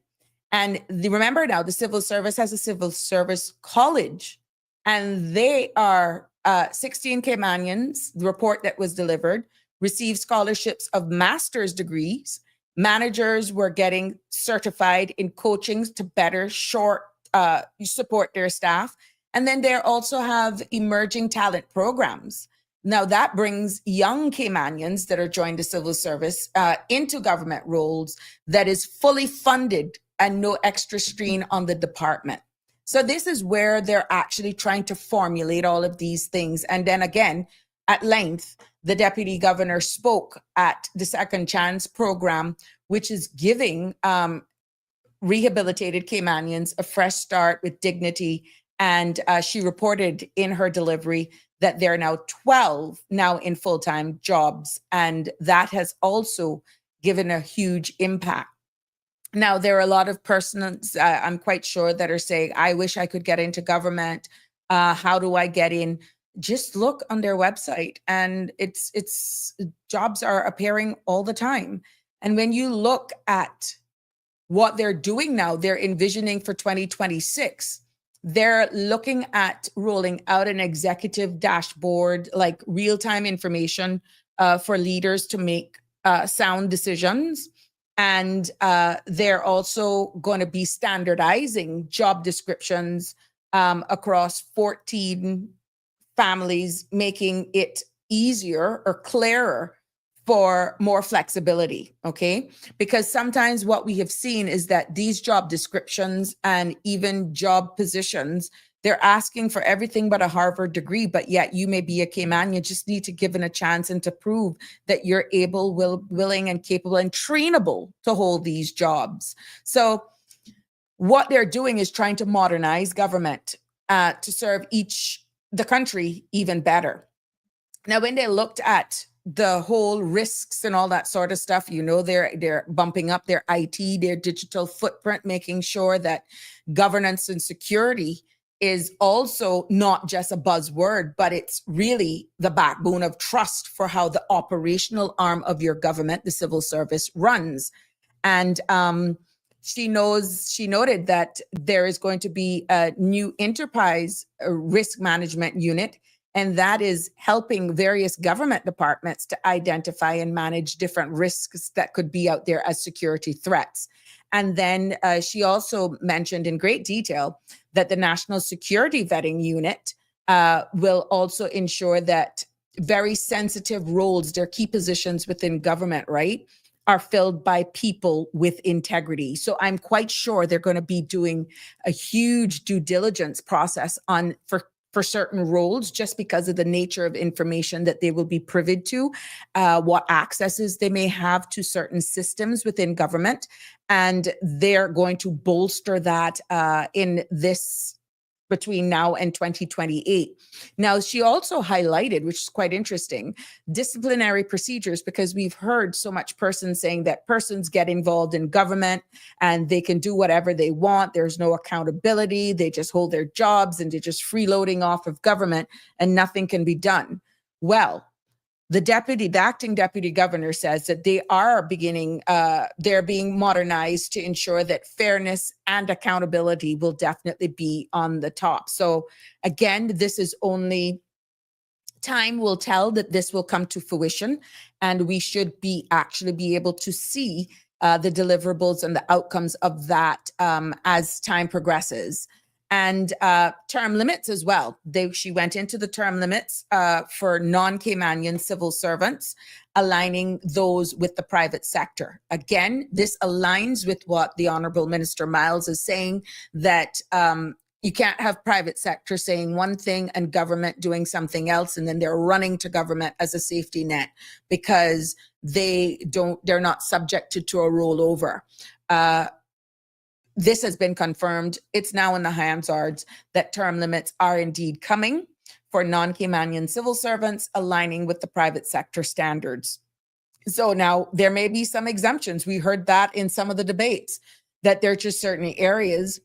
And remember now, the civil service has a civil service college, and they are 16 Caymanians, the report that was delivered, received scholarships of master's degrees. Managers were getting certified in coachings to better support their staff. And then they also have emerging talent programs. Now that brings young Caymanians that are joined the civil service into government roles that is fully funded and no extra strain on the department. So this is where they're actually trying to formulate all of these things. And then again, at length, the deputy governor spoke at the Second Chance program, which is giving rehabilitated Caymanians a fresh start with dignity. And she reported in her delivery that there are now 12 now in full-time jobs. And that has also given a huge impact. Now, there are a lot of persons, I'm quite sure, that are saying, I wish I could get into government. How do I get in? Just look on their website, and it's jobs are appearing all the time. And when you look at what they're doing now, they're envisioning for 2026. They're looking at rolling out an executive dashboard, like real-time information for leaders to make sound decisions. And they're also going to be standardizing job descriptions across 14 families, making it easier or clearer for more flexibility, okay? Because sometimes what we have seen is that these job descriptions and even job positions, they're asking for everything but a Harvard degree, but yet you may be a Cayman. You just need to give it a chance and to prove that you're able, willing, and capable and trainable to hold these jobs. So what they're doing is trying to modernize government to serve the country even better. Now, when they looked at the whole risks and all that sort of stuff, they're bumping up their IT, their digital footprint, making sure that governance and security is also not just a buzzword, but it's really the backbone of trust for how the operational arm of your government, the civil service, runs. And she noted that there is going to be a new enterprise risk management unit, and that is helping various government departments to identify and manage different risks that could be out there as security threats. And then she also mentioned in great detail that the National Security Vetting Unit will also ensure that very sensitive roles, their key positions within government, right, are filled by people with integrity. So I'm quite sure they're going to be doing a huge due diligence process for certain roles, just because of the nature of information that they will be privy to, what accesses they may have to certain systems within government. And they're going to bolster that in this between now and 2028. Now, she also highlighted, which is quite interesting, disciplinary procedures, because we've heard so much persons saying that persons get involved in government and they can do whatever they want. There's no accountability. They just hold their jobs and they're just freeloading off of government and nothing can be done. Well, the acting deputy governor says that they are they're being modernized to ensure that fairness and accountability will definitely be on the top. So again, this is only time will tell that this will come to fruition, and we should actually be able to see the deliverables and the outcomes of that as time progresses. And term limits as well. She went into the term limits for non-Caymanian civil servants, aligning those with the private sector. Again, this aligns with what the Honorable Minister Miles is saying, that you can't have private sector saying one thing and government doing something else, and then they're running to government as a safety net because they're not subjected to a rollover. This has been confirmed. It's now in the Hansards that term limits are indeed coming for non-Caymanian civil servants, aligning with the private sector standards. So now there may be some exemptions. We heard that in some of the debates, that there are just certain areas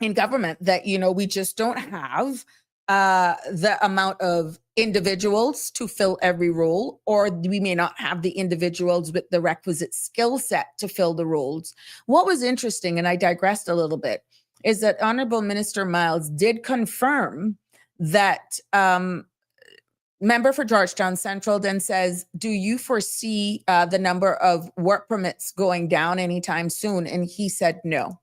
in government that, we just don't have the amount of individuals to fill every role, or we may not have the individuals with the requisite skill set to fill the roles. What was interesting, and I digressed a little bit, is that Honorable Minister Miles did confirm that member for Georgetown Central then says, do you foresee the number of work permits going down anytime soon? And he said no.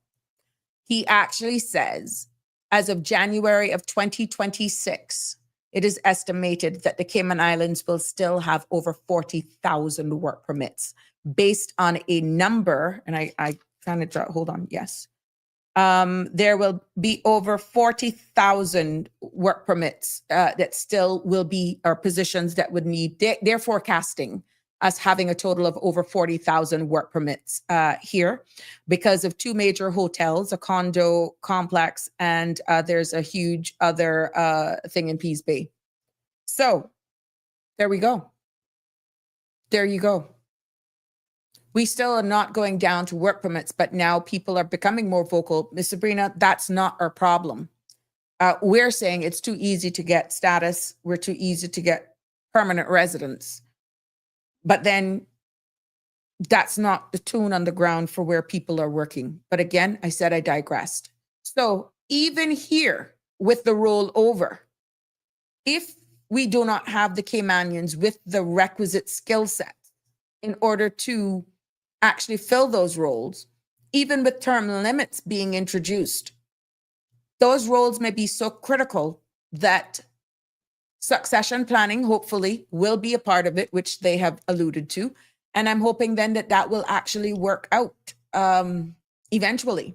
He actually says, as of January of 2026, it is estimated that the Cayman Islands will still have over 40,000 work permits based on a number, and I kind of hold on, yes. There will be over 40,000 work permits that still will be, or positions that would need, they're forecasting us having a total of over 40,000 work permits here because of two major hotels, a condo complex, and there's a huge other thing in Peace Bay. So there we go. There you go. We still are not going down to work permits, but now people are becoming more vocal. Ms. Sabrina, that's not our problem. We're saying it's too easy to get status. We're too easy to get permanent residence. But then that's not the tune on the ground for where people are working. But again, I said I digressed. So even here with the rollover, if we do not have the Caymanians with the requisite skill set in order to actually fill those roles, even with term limits being introduced, those roles may be so critical that succession planning, hopefully, will be a part of it, which they have alluded to. And I'm hoping then that will actually work out eventually.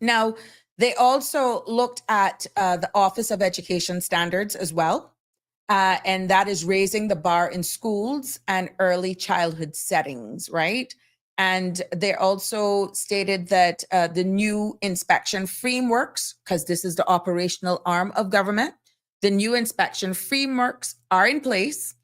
Now, they also looked at the Office of Education Standards as well. And that is raising the bar in schools and early childhood settings, right? And they also stated that the new inspection frameworks, because this is the operational arm of government, the new inspection frameworks are in place.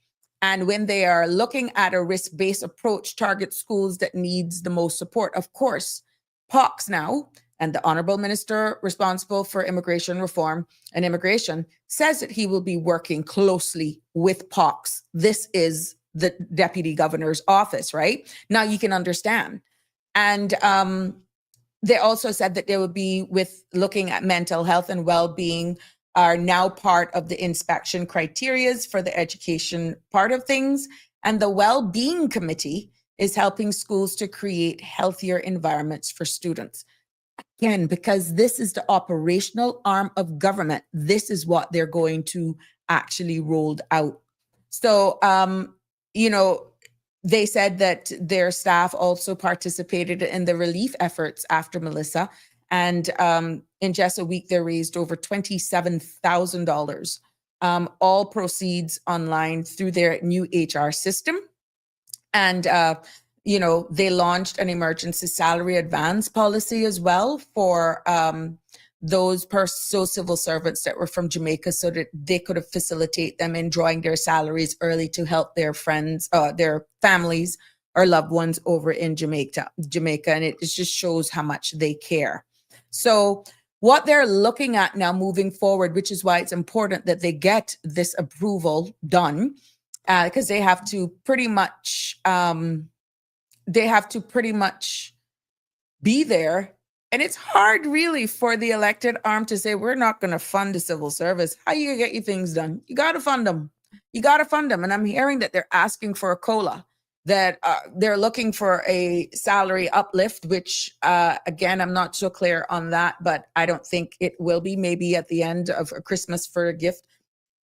And when they are looking at a risk-based approach, target schools that needs the most support. Of course, POCs now, And the honorable minister responsible for immigration reform and immigration says that he will be working closely with POCs. This is the deputy governor's office, right? Now you can understand. And they also said that they would be with looking at mental health and well-being are now part of the inspection criterias for the education part of things. And the well-being committee is helping schools to create healthier environments for students. Again, because this is the operational arm of government, this is what they're going to actually rolled out. So, they said that their staff also participated in the relief efforts after Melissa. And in just a week, they raised over $27,000, all proceeds online through their new HR system. And, they launched an emergency salary advance policy as well for those civil servants that were from Jamaica, so that they could facilitate them in drawing their salaries early to help their friends, their families or loved ones over in Jamaica. And it just shows how much they care. So what they're looking at now moving forward, which is why it's important that they get this approval done, because they have to pretty much be there. And it's hard really for the elected arm to say, we're not going to fund the civil service. How you going to get your things done? You got to fund them. And I'm hearing that they're asking for a COLA, that they're looking for a salary uplift, which again, I'm not so clear on that, but I don't think it will be. Maybe at the end of Christmas for a gift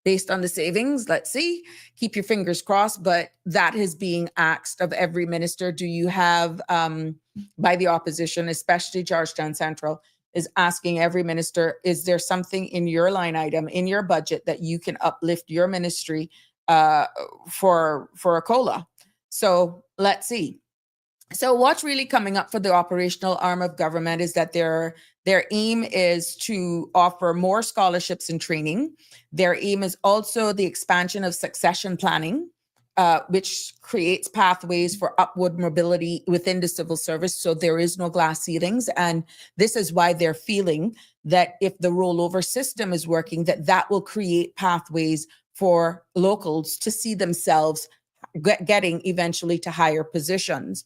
based on the savings. Let's see. Keep your fingers crossed. But that is being asked of every minister. Do you have, by the opposition, especially Georgetown Central, is asking every minister, is there something in your line item, in your budget, that you can uplift your ministry for a COLA? So let's see. So what's really coming up for the operational arm of government is that their aim is to offer more scholarships and training. Their aim is also the expansion of succession planning, which creates pathways for upward mobility within the civil service. So there is no glass ceilings. And this is why they're feeling that if the rollover system is working, that will create pathways for locals to see themselves getting eventually to higher positions.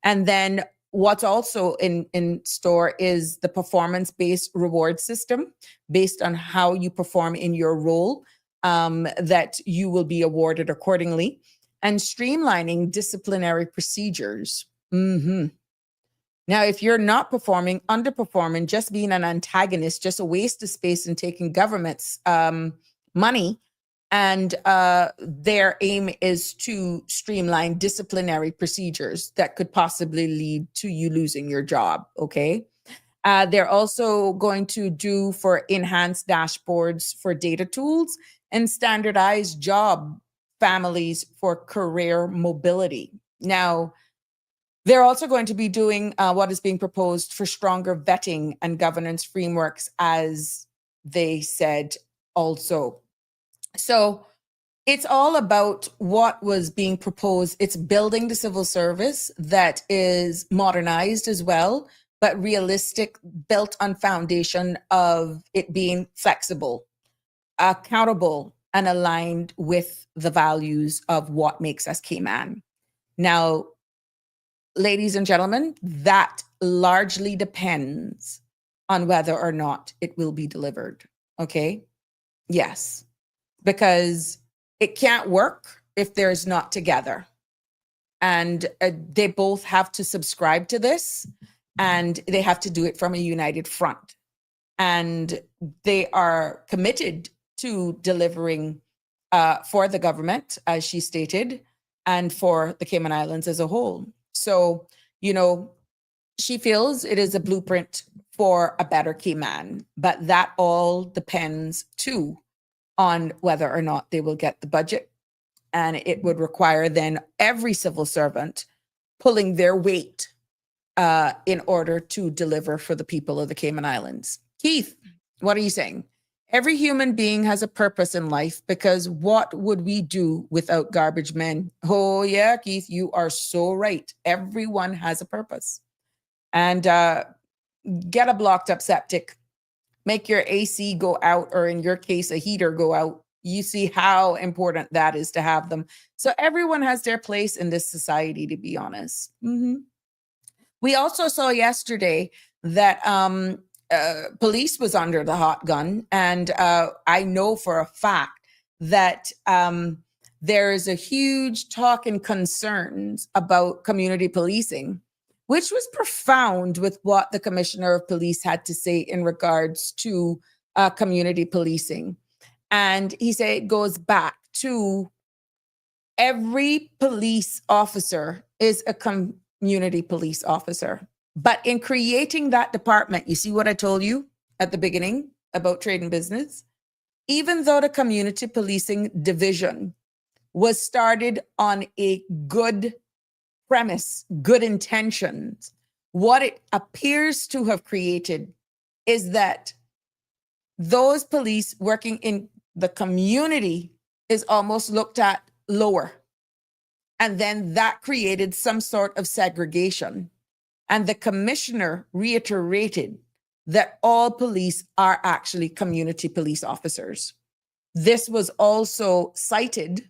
And then what's also in store is the performance-based reward system based on how you perform in your role, that you will be awarded accordingly, and streamlining disciplinary procedures. Now, if you're not performing, underperforming, just being an antagonist, just a waste of space and taking government's money, and their aim is to streamline disciplinary procedures that could possibly lead to you losing your job, okay? They're also going to do for enhanced dashboards for data tools and standardized job families for career mobility. Now, they're also going to be doing what is being proposed for stronger vetting and governance frameworks, as they said also. So it's all about what was being proposed. It's building the civil service that is modernized as well, but realistic, built on foundation of it being flexible, accountable, and aligned with the values of what makes us Cayman. Now, ladies and gentlemen, that largely depends on whether or not it will be delivered. Okay? Yes. Because it can't work if there's not together. And they both have to subscribe to this, and they have to do it from a united front. And they are committed to delivering for the government, as she stated, and for the Cayman Islands as a whole. So, she feels it is a blueprint for a better Cayman, but that all depends too on whether or not they will get the budget. And it would require then every civil servant pulling their weight in order to deliver for the people of the Cayman Islands. Keith, what are you saying? Every human being has a purpose in life, because what would we do without garbage men? Oh yeah, Keith, you are so right. Everyone has a purpose. And get a blocked up septic, make your AC go out, or in your case, a heater go out. You see how important that is to have them. So everyone has their place in this society, to be honest. We also saw yesterday that police was under the hot gun. And I know for a fact that there is a huge talk and concerns about community policing, which was profound with what the commissioner of police had to say in regards to community policing. And he said it goes back to every police officer is a community police officer. But in creating that department, you see what I told you at the beginning about trade and business? Even though the community policing division was started on a good premise, good intentions, what it appears to have created is that those police working in the community is almost looked at lower. And then that created some sort of segregation. And the commissioner reiterated that all police are actually community police officers. This was also cited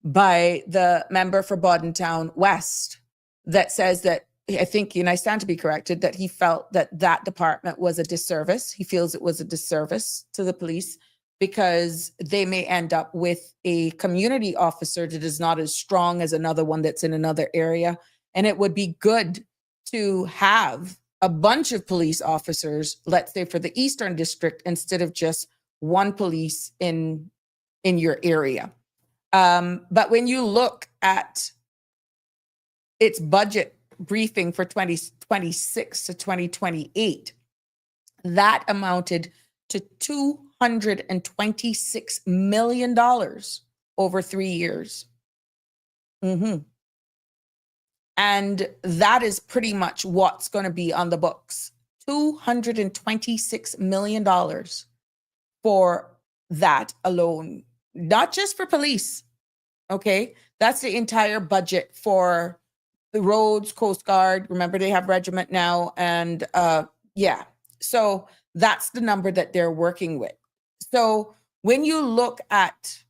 by the member for Boddentown West that says that, I think, and I stand to be corrected, that he felt that that department was a disservice. He feels it was a disservice to the police because they may end up with a community officer that is not as strong as another one that's in another area. And it would be good to have a bunch of police officers, let's say for the Eastern District, instead of just one police in your area. But when you look at its budget briefing for 2026 to 2028, that amounted to $226 million over 3 years. And that is pretty much what's going to be on the books. $226 million for that alone, not just for police. Okay. That's the entire budget for the roads, Coast Guard. Remember, they have regiment now. And yeah, so that's the number that they're working with. So when you look at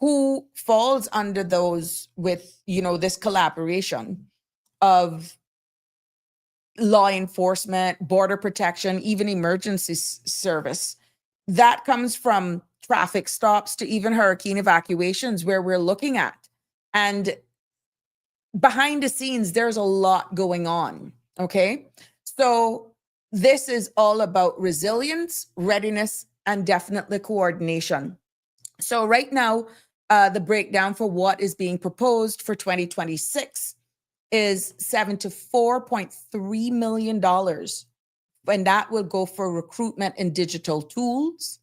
who falls under those with, this collaboration of law enforcement, border protection, even emergency service, that comes from traffic stops to even hurricane evacuations where we're looking at. And behind the scenes, there's a lot going on. Okay. So this is all about resilience, readiness, and definitely coordination. So right now, the breakdown for what is being proposed for 2026 is $74.3 million. And that will go for recruitment and digital tools.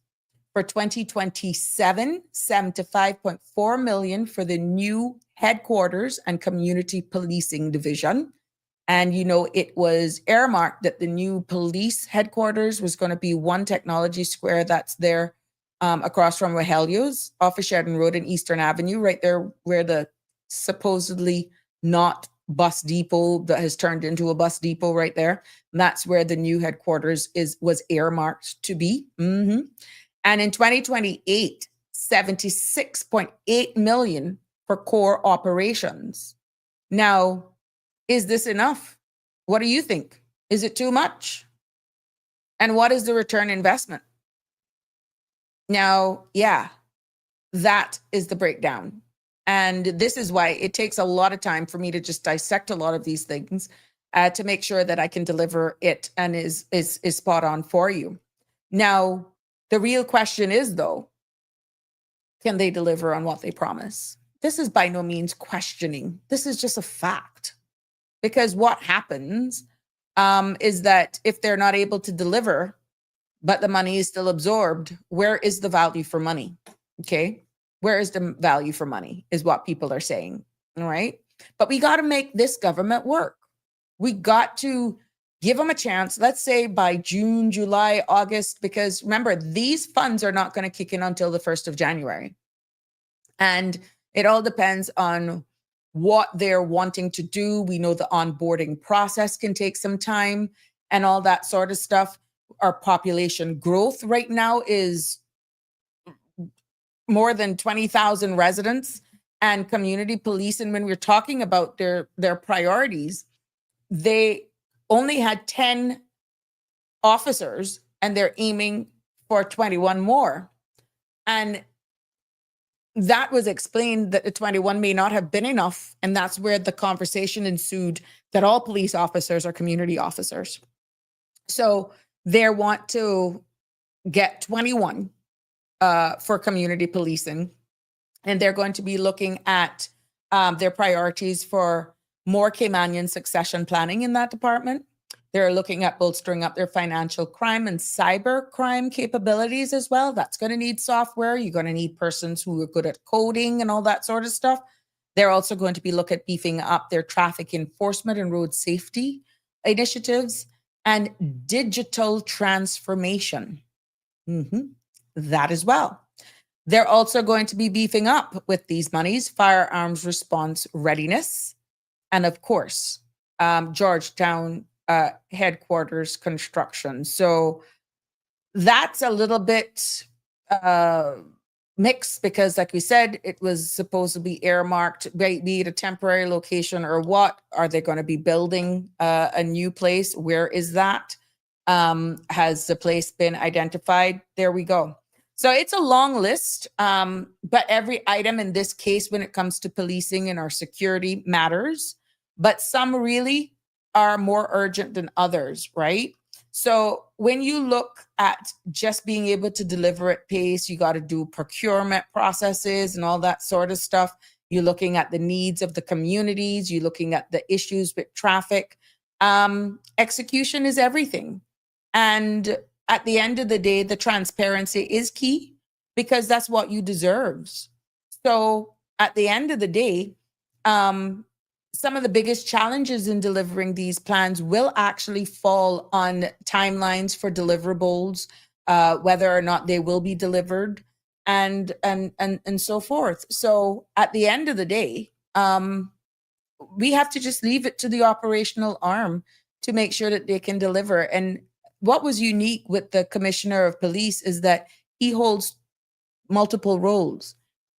For 2027, $75.4 million for the new headquarters and community policing division. And, it was earmarked that the new police headquarters was going to be One Technology Square. That's there across from Rogelio's off of Sheridan Road and Eastern Avenue, right there where the supposedly not bus depot that has turned into a bus depot right there. And that's where the new headquarters was earmarked to be. And in 2028, $76.8 million for core operations. Now, is this enough? What do you think? Is it too much? And what is the return investment? Now, yeah, that is the breakdown. And this is why it takes a lot of time for me to just dissect a lot of these things to make sure that I can deliver it and is spot on for you. Now, the real question is, though, can they deliver on what they promise? This is by no means questioning. This is just a fact. Because what happens is that if they're not able to deliver, but the money is still absorbed, where is the value for money? Okay. Where is the value for money is what people are saying. All right. But we got to make this government work. We got to give them a chance. Let's say by June, July, August, because remember, these funds are not going to kick in until the 1st of January. And it all depends on what they're wanting to do. We know the onboarding process can take some time. and all that sort of stuff. Our population growth right now is more than 20,000 residents, and community police. And when we're talking about their priorities, they only had 10 officers and they're aiming for 21 more. And that was explained that the 21 may not have been enough. And that's where the conversation ensued that all police officers are community officers. So they want to get 21 for community policing. And they're going to be looking at their priorities for more Caymanian succession planning in that department. They're looking at bolstering up their financial crime and cyber crime capabilities as well. That's going to need software. You're going to need persons who are good at coding and all that sort of stuff. They're also going to be looking at beefing up their traffic enforcement and road safety initiatives and digital transformation. That as well. They're also going to be beefing up with these monies, firearms response readiness, and of course, Georgetown headquarters construction. So that's a little bit mixed because, like we said, it was supposed to be earmarked, be it a temporary location or what. Are they going to be building a new place? Where is that? Has the place been identified? There we go. So it's a long list, but every item in this case, when it comes to policing and our security, matters. But some really are more urgent than others, right? So when you look at just being able to deliver at pace, you got to do procurement processes and all that sort of stuff. You're looking at the needs of the communities. You're looking at the issues with traffic. Execution is everything. And at the end of the day, the transparency is key because that's what you deserve. So at the end of the day, some of the biggest challenges in delivering these plans will actually fall on timelines for deliverables, whether or not they will be delivered, and so forth. So at the end of the day, we have to just leave it to the operational arm to make sure that they can deliver. And what was unique with the commissioner of police is that he holds multiple roles.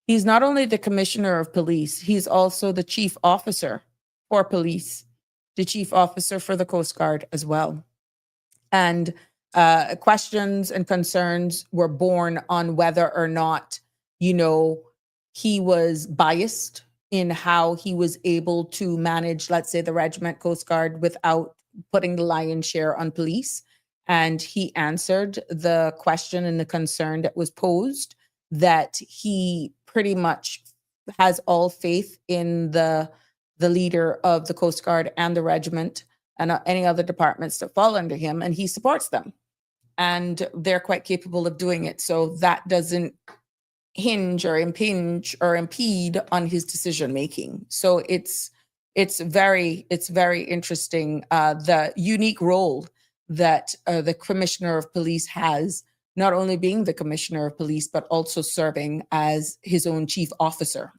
He's not only the commissioner of police, he's also the chief officer for police, the chief officer for the Coast Guard as well. And questions and concerns were born on whether or not, he was biased in how he was able to manage, let's say, the regiment Coast Guard without putting the lion's share on police. And he answered the question and the concern that was posed, that he pretty much has all faith in the leader of the Coast Guard and the regiment and any other departments that fall under him, and he supports them. And they're quite capable of doing it. So that doesn't hinge or impinge or impede on his decision making. So it's very interesting, the unique role that the commissioner of police has, not only being the commissioner of police, but also serving as his own chief officer.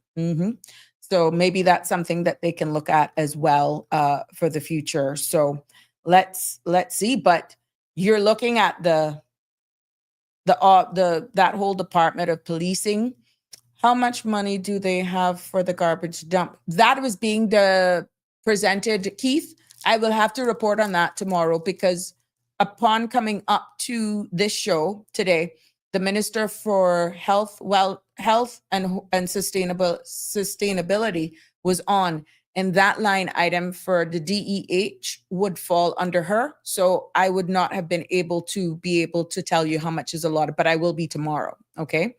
So maybe that's something that they can look at as well for the future. So let's see. But you're looking at that whole department of policing. How much money do they have for the garbage dump? That was being presented, Keith. I will have to report on that tomorrow, because upon coming up to this show today, the Minister for Health and Sustainability was on, and that line item for the DEH would fall under her. So I would not have been able to tell you how much is allotted, but I will be tomorrow. Okay.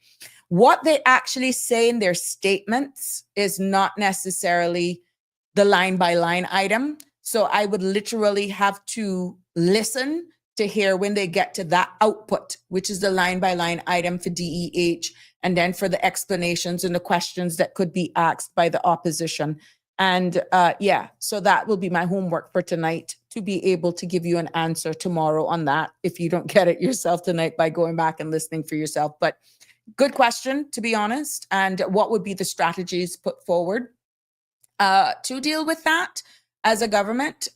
What they actually say in their statements is not necessarily the line by line item. So I would literally have to listen to hear when they get to that output, which is the line by line item for DEH, and then for the explanations and the questions that could be asked by the opposition. And so that will be my homework for tonight, to be able to give you an answer tomorrow on that, if you don't get it yourself tonight by going back and listening for yourself. But good question, to be honest. And what would be the strategies put forward to deal with that as a government?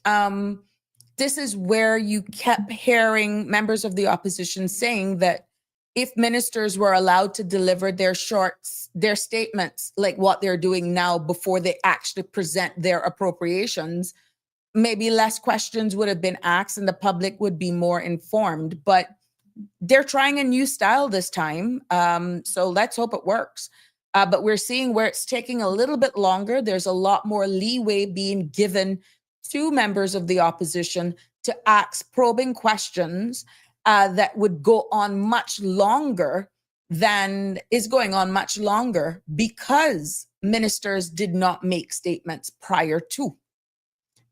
this is where you kept hearing members of the opposition saying that if ministers were allowed to deliver their statements like what they're doing now before they actually present their appropriations, maybe less questions would have been asked and the public would be more informed. But they're trying a new style this time. So let's hope it works. But we're seeing where it's taking a little bit longer. There's a lot more leeway being given to members of the opposition to ask probing questions that would go on much longer than is going on much longer because ministers did not make statements prior to.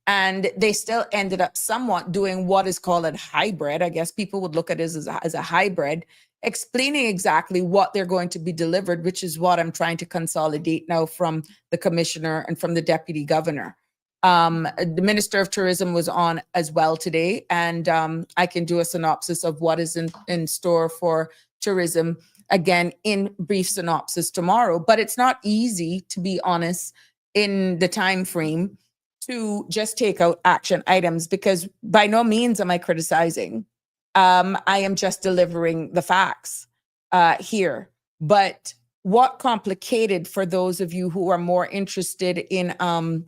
And they still ended up somewhat doing what is called a hybrid. I guess people would look at it as a hybrid, explaining exactly what they're going to be delivered, which is what I'm trying to consolidate now from the commissioner and from the deputy governor. The Minister of Tourism was on as well today, and I can do a synopsis of what is in store for tourism, again, in brief synopsis tomorrow. But it's not easy, to be honest, in the time frame to just take out action items, because by no means am I criticizing. I am just delivering the facts here. But what complicated for those of you who are more interested in,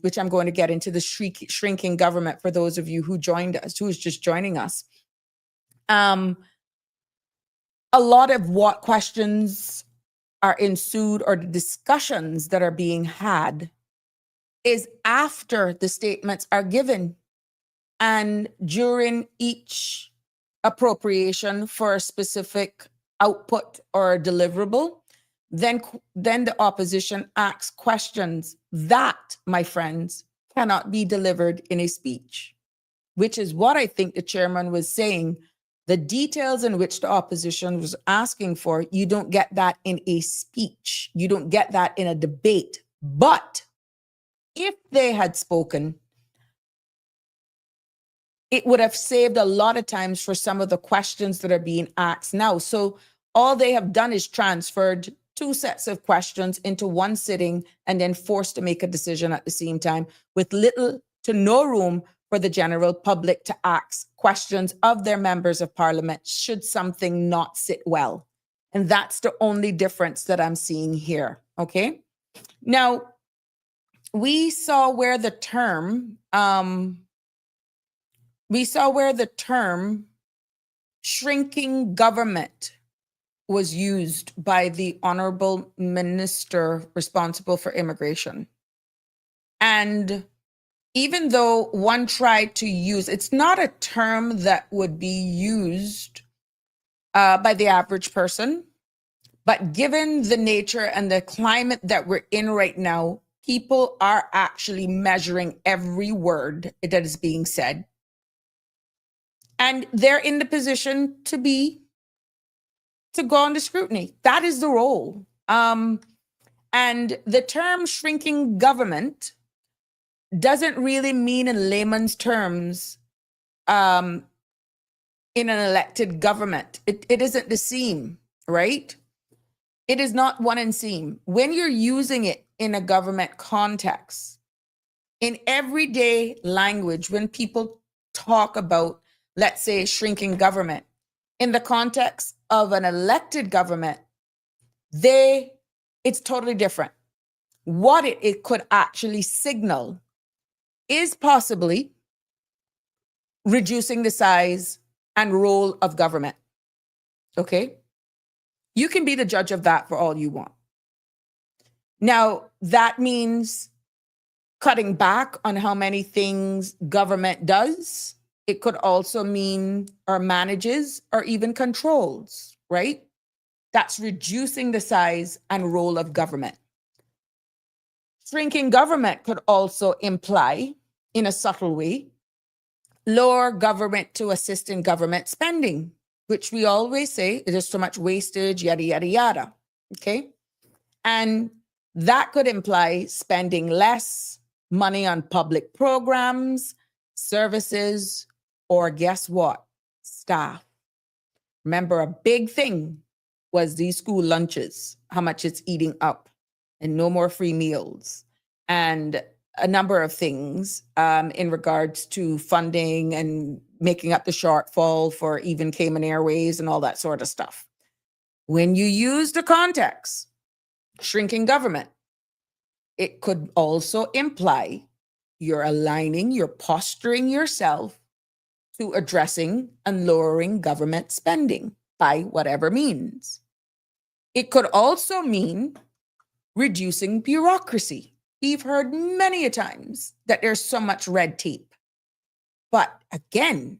which I'm going to get into, the shrinking government for those of you who joined us, who is just joining us. A lot of what questions are ensued or the discussions that are being had is after the statements are given and during each appropriation for a specific output or deliverable, then the opposition asks questions that, my friends, cannot be delivered in a speech, which is what I think the chairman was saying. The details in which the opposition was asking for, you don't get that in a speech. You don't get that in a debate. But if they had spoken, it would have saved a lot of times for some of the questions that are being asked now. So all they have done is transferred two sets of questions into one sitting and then forced to make a decision at the same time with little to no room for the general public to ask questions of their members of parliament should something not sit well. And that's the only difference that I'm seeing here, okay? Now, we saw where the term shrinking government was used by the honorable minister responsible for immigration. And even though one tried to use, it's not a term that would be used by the average person, but given the nature and the climate that we're in right now, people are actually measuring every word that is being said. And they're in the position to go under scrutiny. That is the role. And the term shrinking government doesn't really mean in layman's terms in an elected government. It isn't the same, right? It is not one and same. When you're using it in a government context, in everyday language, when people talk about, let's say, shrinking government, in the context of an elected government, it's totally different. What it could actually signal is possibly reducing the size and role of government. Okay? You can be the judge of that for all you want. Now, that means cutting back on how many things government does. It could also mean or manages or even controls, right? That's reducing the size and role of government. Shrinking government could also imply, in a subtle way, lower government to assist in government spending, which we always say there's so much wastage, yada, yada, yada, okay? And that could imply spending less money on public programs, services, or guess what? Staff. Remember, a big thing was these school lunches, how much it's eating up, and no more free meals. And a number of things in regards to funding and making up the shortfall for even Cayman Airways and all that sort of stuff. When you use the context, shrinking government, it could also imply you're aligning, you're posturing yourself to addressing and lowering government spending by whatever means. It could also mean reducing bureaucracy. We've heard many a times that there's so much red tape. But again,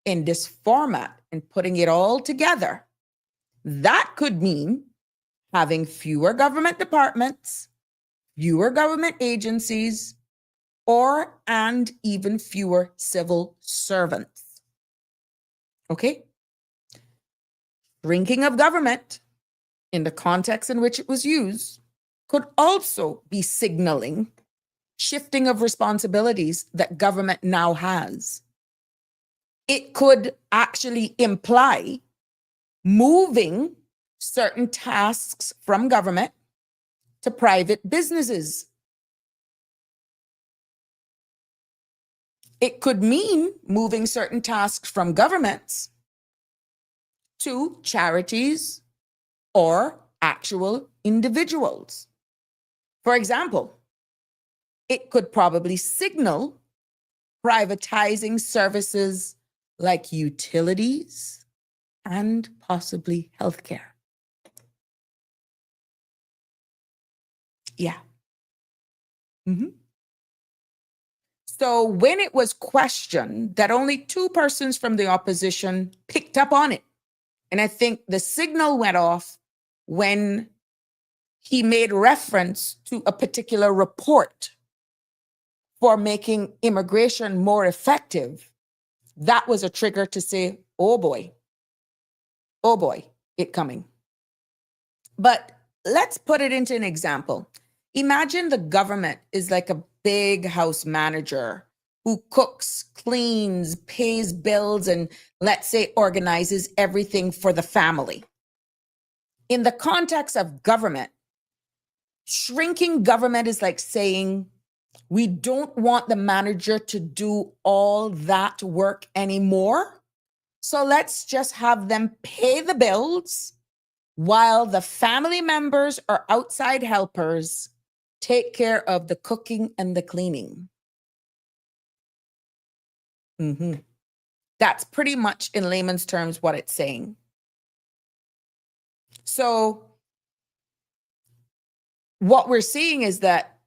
in this format and putting it all together, that could mean having fewer government departments, fewer government agencies, and even fewer civil servants. Okay? Shrinking of government, in the context in which it was used, could also be signaling shifting of responsibilities that government now has. It could actually imply moving certain tasks from government to private businesses. It could mean moving certain tasks from governments to charities or actual individuals. For example, it could probably signal privatizing services like utilities and possibly healthcare. Yeah. So when it was questioned, that only 2 persons from the opposition picked up on it. And I think the signal went off when he made reference to a particular report for making immigration more effective. That was a trigger to say, oh boy, it coming. But let's put it into an example. Imagine the government is like a big house manager who cooks, cleans, pays bills, and let's say organizes everything for the family. In the context of government, shrinking government is like saying, we don't want the manager to do all that work anymore. So let's just have them pay the bills while the family members or outside helpers take care of the cooking and the cleaning. That's pretty much in layman's terms what it's saying. So what we're seeing is that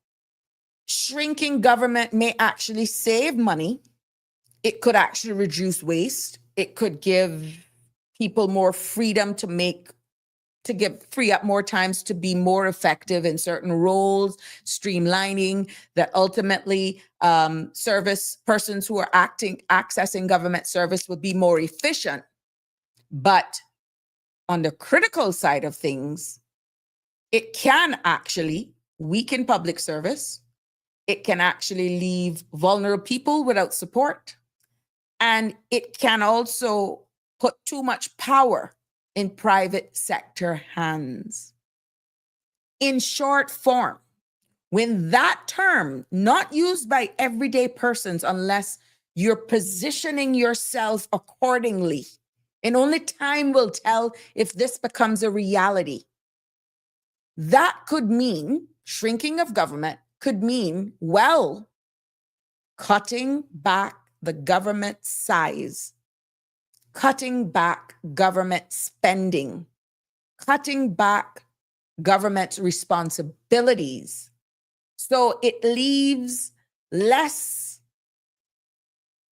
shrinking government may actually save money. It could actually reduce waste. It could give people more freedom free up more times to be more effective in certain roles, streamlining that ultimately service persons who are accessing government service would be more efficient. But on the critical side of things, it can actually weaken public service. It can actually leave vulnerable people without support. And it can also put too much power in private sector hands. In short form, when that term, not used by everyday persons unless you're positioning yourself accordingly, and only time will tell if this becomes a reality, that could mean shrinking of government, could mean, well, cutting back the government size, cutting back government spending, cutting back government responsibilities. So it leaves less.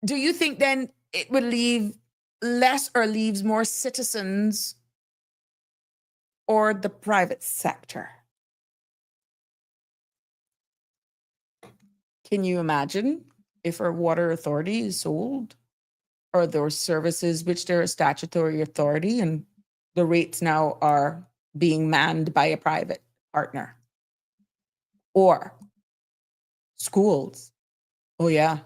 Do you think then it would leave less or leaves more citizens or the private sector? Can you imagine if our water authority is sold, or those services which they're a statutory authority and the rates now are being manned by a private partner? Or schools. Oh yeah,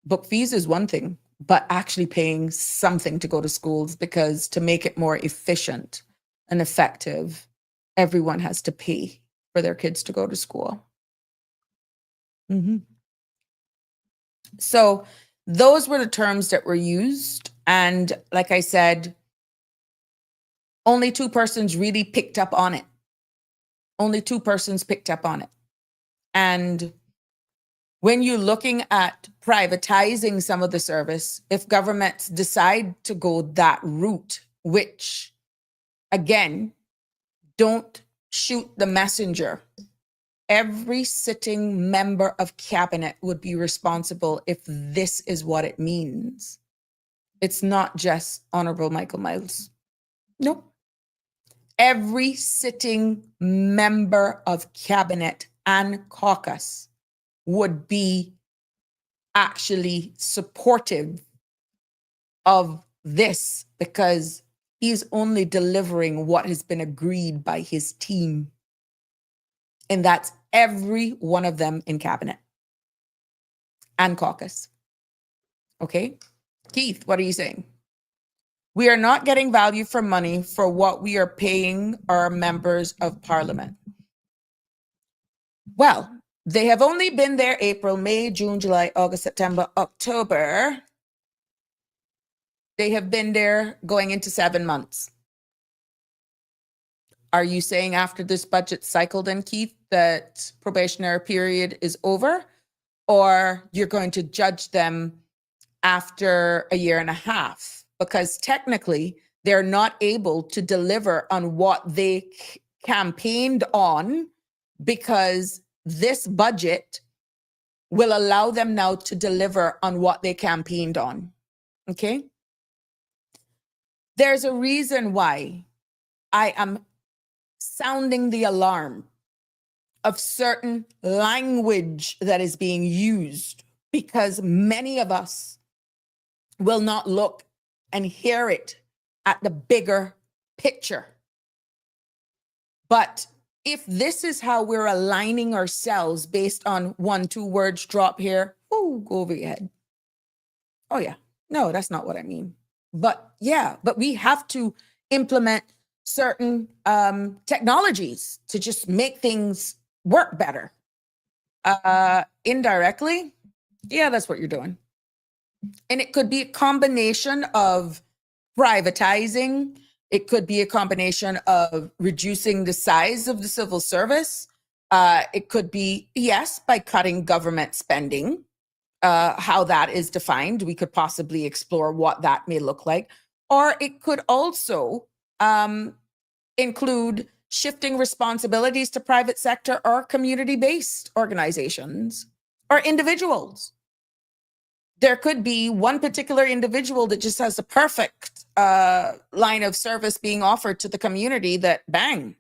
book fees is one thing, but actually paying something to go to schools, because to make it more efficient and effective, everyone has to pay for their kids to go to school. Mhm. So those were the terms that were used. And like I said, only two persons really picked up on it. Only two persons picked up on it. And when you're looking at privatizing some of the service, if governments decide to go that route, which again, don't shoot the messenger. Every sitting member of cabinet would be responsible if this is what it means. It's not just Honorable Michael Miles. Nope. Every sitting member of cabinet and caucus would be actually supportive of this because he's only delivering what has been agreed by his team. And that's every one of them in cabinet and caucus. Okay. Keith, what are you saying? We are not getting value for money for what we are paying our members of parliament. Well, they have only been there April, May, June, July, August, September, October. They have been there going into 7 months. Are you saying after this budget cycle then, Keith, that probationary period is over? Or you're going to judge them after a year and a half? Because technically, they're not able to deliver on what they campaigned on because this budget will allow them now to deliver on what they campaigned on. Okay? There's a reason why I am sounding the alarm of certain language that is being used because many of us will not look and hear it at the bigger picture. But if this is how we're aligning ourselves based on 1-2 words drop here, go over your head. Oh yeah, no, that's not what I mean. But yeah, but we have to implement certain technologies to just make things work better. Indirectly, yeah, that's what you're doing. And it could be a combination of privatizing. It could be a combination of reducing the size of the civil service. It could be, yes, by cutting government spending. How that is defined, we could possibly explore what that may look like. Or it could also include shifting responsibilities to private sector or community-based organizations or individuals. There could be one particular individual that just has a perfect line of service being offered to the community that bang,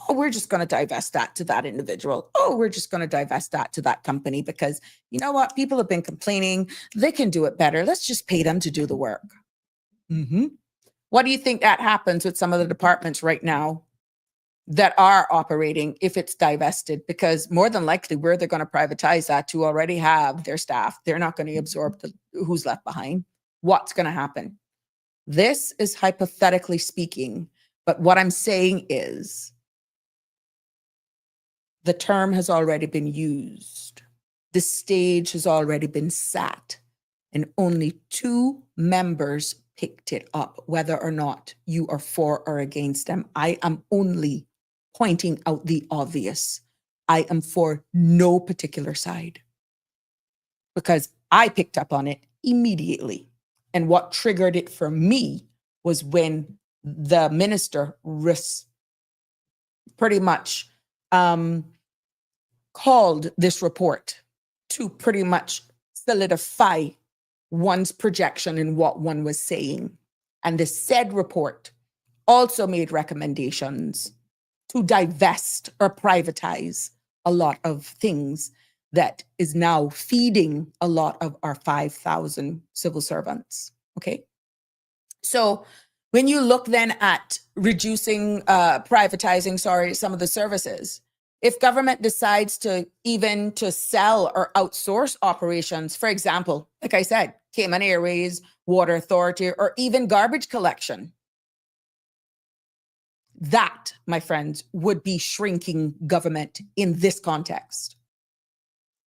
oh, we're just going to divest that to that individual. Oh, we're just going to divest that to that company because you know what? People have been complaining. They can do it better. Let's just pay them to do the work. What do you think that happens with some of the departments right now that are operating if it's divested? Because more than likely where they're going to privatize that to already have their staff. They're not going to absorb who's left behind. What's going to happen? This is hypothetically speaking, but what I'm saying is the term has already been used. The stage has already been sat, and only 2 members picked it up, whether or not you are for or against them. I am only pointing out the obvious. I am for no particular side because I picked up on it immediately. And what triggered it for me was when the minister pretty much called this report to pretty much solidify one's projection in what one was saying. And the said report also made recommendations to divest or privatize a lot of things that is now feeding a lot of our 5,000 civil servants. Okay. So when you look then at reducing, privatizing, some of the services, if government decides to even to sell or outsource operations, for example, like I said, Cayman Airways, Water Authority, or even garbage collection, that, my friends, would be shrinking government in this context.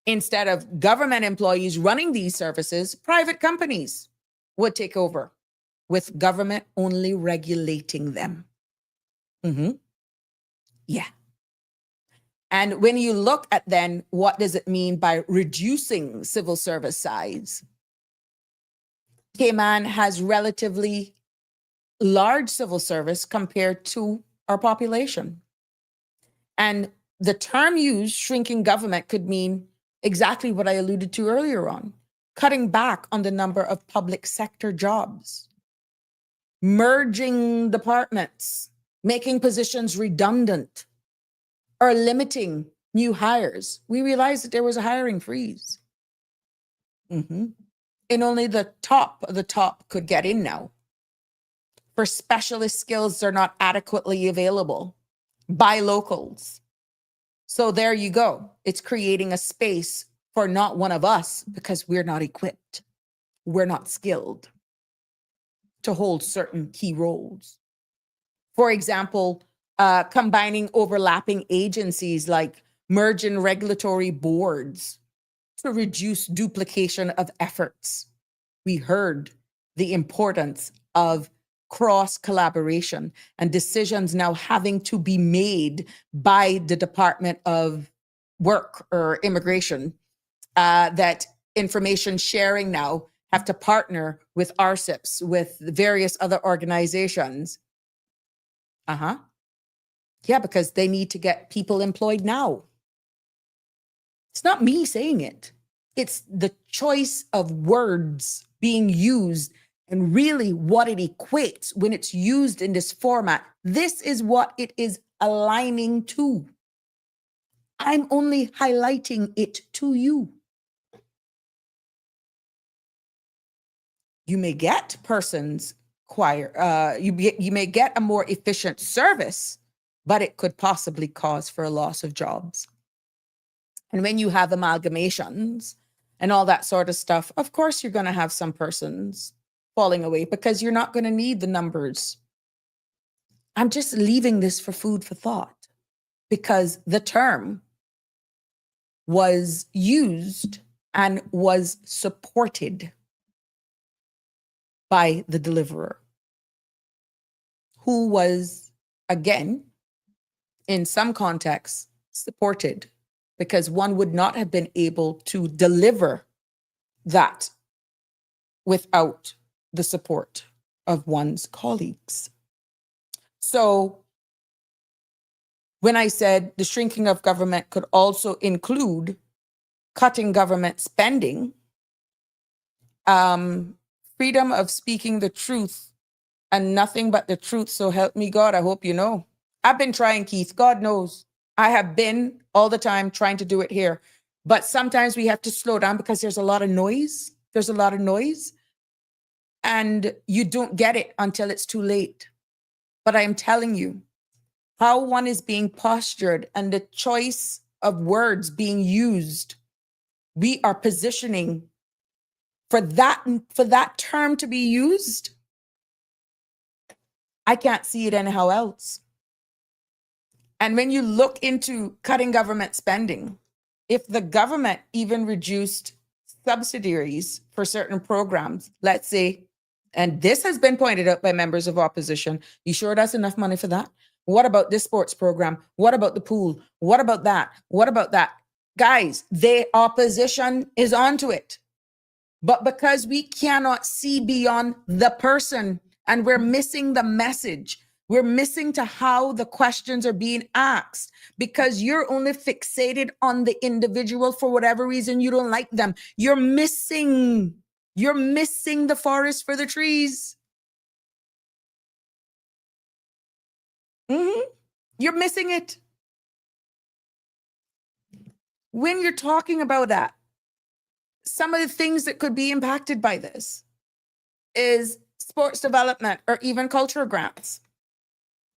Instead of government employees running these services, private companies would take over with government only regulating them. Yeah. And when you look at then, what does it mean by reducing civil service size? Cayman has relatively large civil service compared to our population. And the term used, shrinking government, could mean exactly what I alluded to earlier on, cutting back on the number of public sector jobs, merging departments, making positions redundant, or limiting new hires. We realized that there was a hiring freeze. And only the top of the top could get in now. For specialist skills, they're not adequately available by locals. So there you go. It's creating a space for not one of us because we're not equipped. We're not skilled to hold certain key roles. For example, combining overlapping agencies like merging regulatory boards to reduce duplication of efforts. We heard the importance of cross collaboration and decisions now having to be made by the Department of Work or Immigration, that information sharing now have to partner with RCIPs, with various other organizations. Yeah, because they need to get people employed now. It's not me saying it. It's the choice of words being used and really what it equates when it's used in this format. This is what it is aligning to. I'm only highlighting it to you. You may get persons you may get a more efficient service, but it could possibly cause for a loss of jobs. And when you have amalgamations and all that sort of stuff, of course, you're going to have some persons falling away because you're not going to need the numbers. I'm just leaving this for food for thought because the term was used and was supported by the deliverer, who was, again, in some contexts, supported because one would not have been able to deliver that without the support of one's colleagues. So when I said the shrinking of government could also include cutting government spending, freedom of speaking the truth and nothing but the truth, so help me God, I hope you know. I've been trying, Keith, God knows. I have been all the time trying to do it here. But sometimes we have to slow down because there's a lot of noise. There's a lot of noise. And you don't get it until it's too late. But I am telling you, how one is being postured and the choice of words being used, we are positioning for that term to be used. I can't see it anyhow else. And when you look into cutting government spending, if the government even reduced subsidiaries for certain programs, let's say, and this has been pointed out by members of opposition, you sure that's enough money for that? What about this sports program? What about the pool? What about that? What about that? Guys, the opposition is onto it. But because we cannot see beyond the person and we're missing the message, we're missing to how the questions are being asked because you're only fixated on the individual for whatever reason you don't like them. You're missing the forest for the trees. You're missing it. When you're talking about that, some of the things that could be impacted by this is sports development or even cultural grants,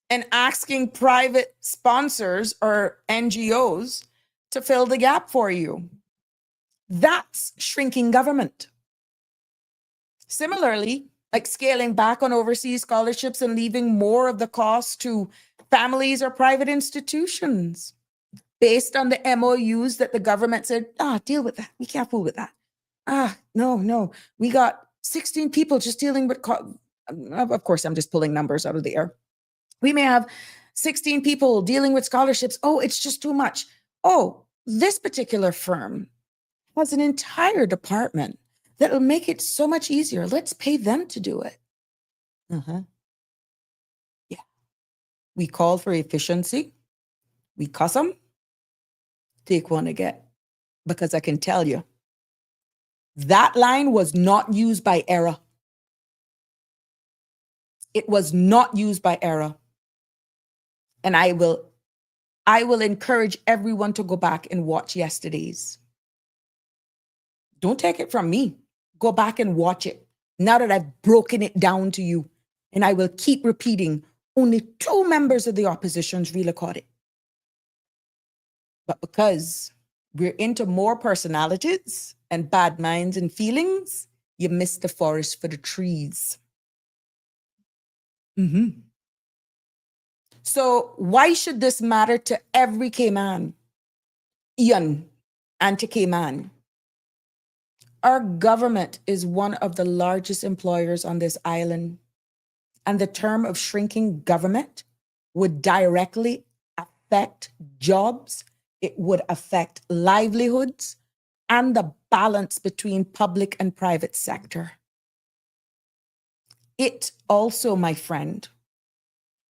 and asking private sponsors or NGOs to fill the gap for you. That's shrinking government. Similarly, like scaling back on overseas scholarships and leaving more of the cost to families or private institutions. based on the MOUs that the government said, deal with that. We can't fool with that. No. We got 16 people just dealing with, of course, I'm just pulling numbers out of the air. We may have 16 people dealing with scholarships. Oh, it's just too much. Oh, this particular firm has an entire department that'll make it so much easier. Let's pay them to do it. Yeah. We call for efficiency. We cuss them. Take one again. Because I can tell you, that line was not used by error. It was not used by error. And I will encourage everyone to go back and watch yesterday's. Don't take it from me. Go back and watch it. Now that I've broken it down to you, and I will keep repeating, only 2 members of the opposition's really caught it. But because we're into more personalities and bad minds and feelings, you miss the forest for the trees. So why should this matter to every Cayman, Ian, and to Cayman? Our government is one of the largest employers on this island, and the term of shrinking government would directly affect jobs. It would affect livelihoods and the balance between public and private sector. It also, my friend,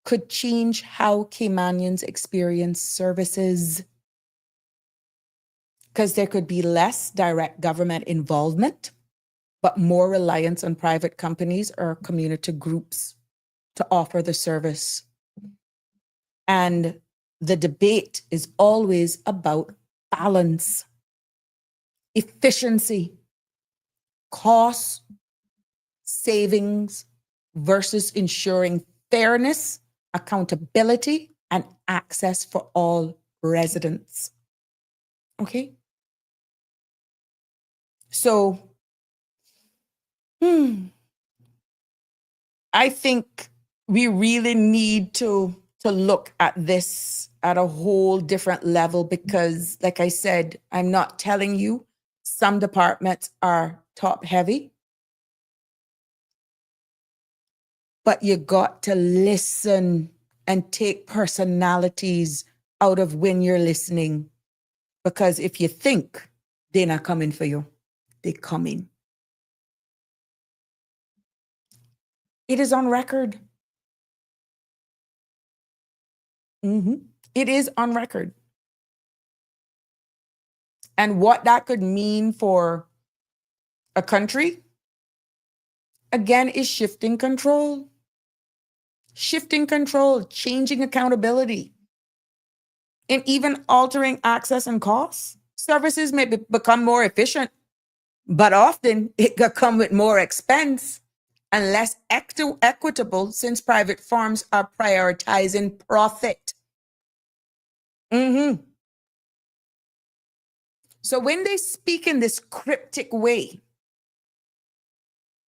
could change how Caymanians experience services, because there could be less direct government involvement, but more reliance on private companies or community groups to offer the service. And the debate is always about balance, efficiency, cost, savings versus ensuring fairness, accountability, and access for all residents. Okay? So, I think we really need to look at this at a whole different level because, like I said, I'm not telling you some departments are top heavy, but you got to listen and take personalities out of when you're listening. Because if you think they're not coming for you, they're coming. It is on record. It is on record. And what that could mean for a country, again, is shifting control. Shifting control, changing accountability, and even altering access and costs. Services may become more efficient, but often it could come with more expense and less equitable since private firms are prioritizing profit. So when they speak in this cryptic way,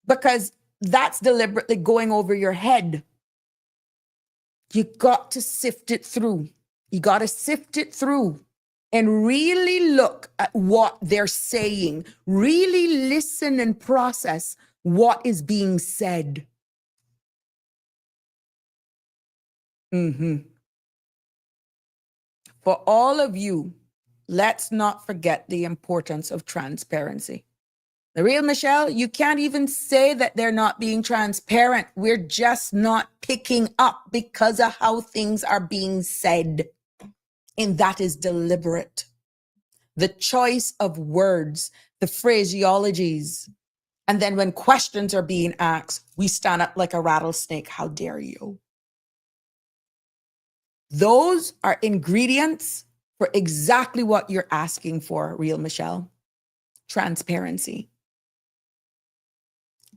because that's deliberately going over your head, you got to sift it through. You got to sift it through and really look at what they're saying. Really listen and process what is being said. For all of you, let's not forget the importance of transparency. The real Michelle, you can't even say that they're not being transparent. We're just not picking up because of how things are being said. And that is deliberate. The choice of words, the phraseologies. And then when questions are being asked, we stand up like a rattlesnake. How dare you? Those are ingredients for exactly what you're asking for, real Michelle. Transparency.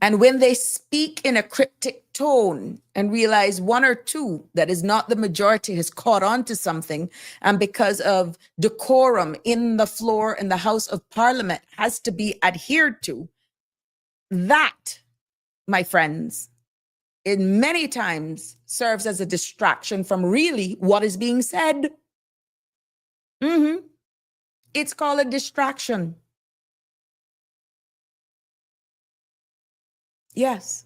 And when they speak in a cryptic tone and realize one or two, that is not the majority, has caught on to something, and because of decorum in the floor in the House of Parliament has to be adhered to, that, my friends, it many times serves as a distraction from really what is being said. Mm-hmm. It's called a distraction. Yes.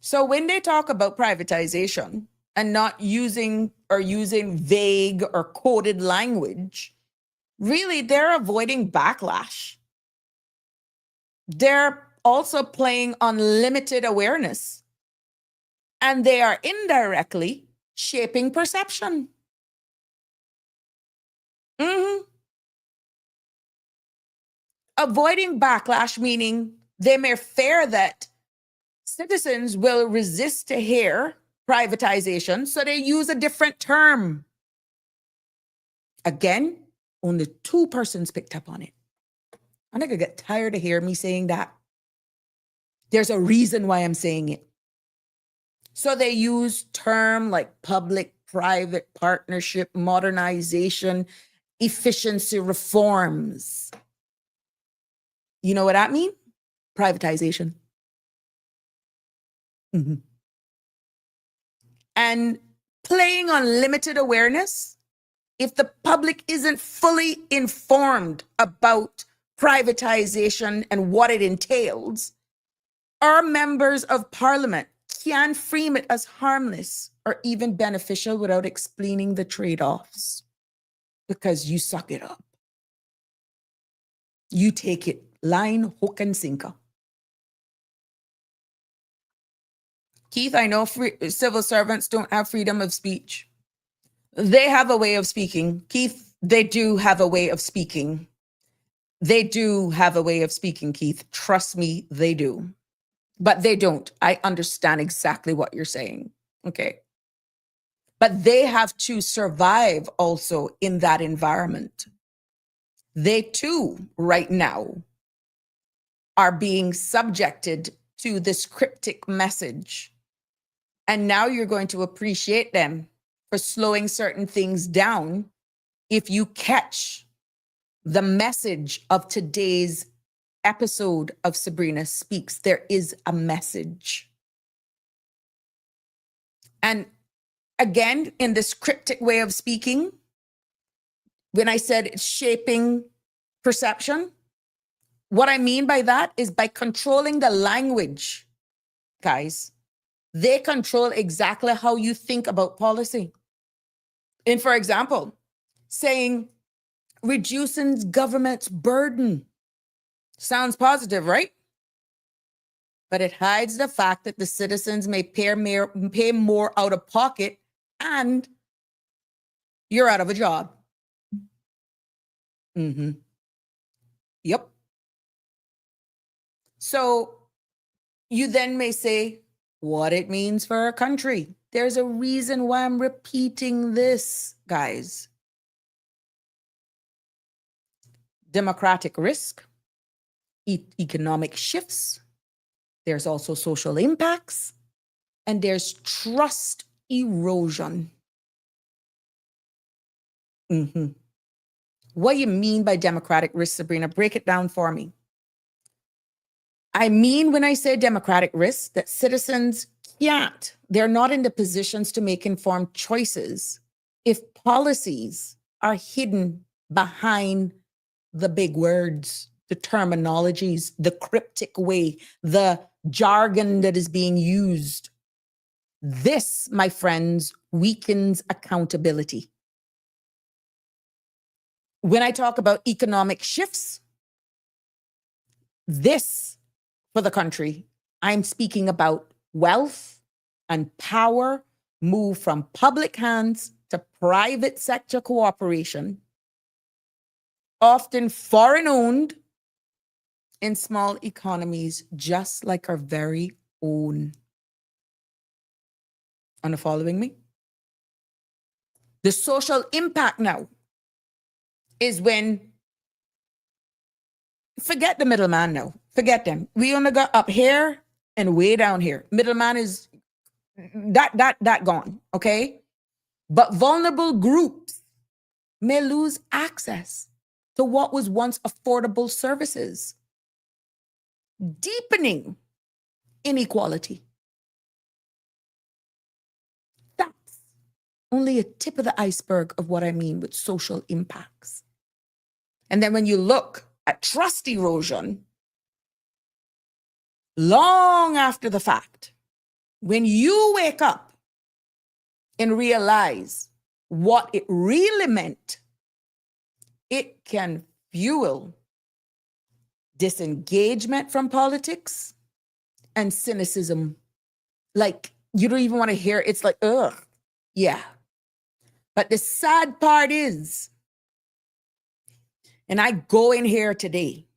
So when they talk about privatization and not using vague or coded language, really they're avoiding backlash. They're also playing on limited awareness, and they are indirectly shaping perception. Mhm. Avoiding backlash, meaning they may fear that citizens will resist to hear privatization, so they use a different term. Again, only 2 persons picked up on it. I'm not gonna get tired of hearing me saying that. There's a reason why I'm saying it. So they use term like public-private partnership, modernization, efficiency reforms. You know what that means? Privatization. Mhm. And playing on limited awareness, if the public isn't fully informed about privatization and what it entails, our members of parliament can frame it as harmless or even beneficial without explaining the trade-offs, because you suck it up. You take it line, hook, and sinker. Keith, I know civil servants don't have freedom of speech. They have a way of speaking. Keith, they do have a way of speaking. They do have a way of speaking, Keith. Trust me, they do. But they don't. I understand exactly what you're saying. Okay. But they have to survive also in that environment. They too, right now, are being subjected to this cryptic message. And now you're going to appreciate them for slowing certain things down if you catch the message of today's episode of Sabrina Speaks. There is a message. And again, in this cryptic way of speaking, when I said it's shaping perception, what I mean by that is by controlling the language, guys, they control exactly how you think about policy. And for example, saying reducing government's burden sounds positive, right? But it hides the fact that the citizens may pay more out of pocket and you're out of a job. Mm-hmm. Yep. So you then may say what it means for a country. There's a reason why I'm repeating this, guys. Democratic risk, economic shifts, there's also social impacts, and there's trust erosion. Mm-hmm. What do you mean by democratic risk, Sabrina? Break it down for me. I mean, when I say democratic risk, that citizens they're not in the positions to make informed choices if policies are hidden behind the big words, the terminologies, the cryptic way, the jargon that is being used. This, my friends, weakens accountability. When I talk about economic shifts, this for the country, I'm speaking about wealth and power move from public hands to private sector cooperation, often foreign owned, in small economies, just like our very own. Are you following me? The social impact now is when, forget the middleman now, forget them. We only got up here and way down here. Middleman is that gone, okay? But vulnerable groups may lose access to what was once affordable services, deepening inequality. That's only a tip of the iceberg of what I mean with social impacts. And then when you look at trust erosion, long after the fact, when you wake up and realize what it really meant, it can fuel disengagement from politics and cynicism. Like, you don't even want to hear it. It's like, ugh, yeah. But the sad part is, and I go in here today,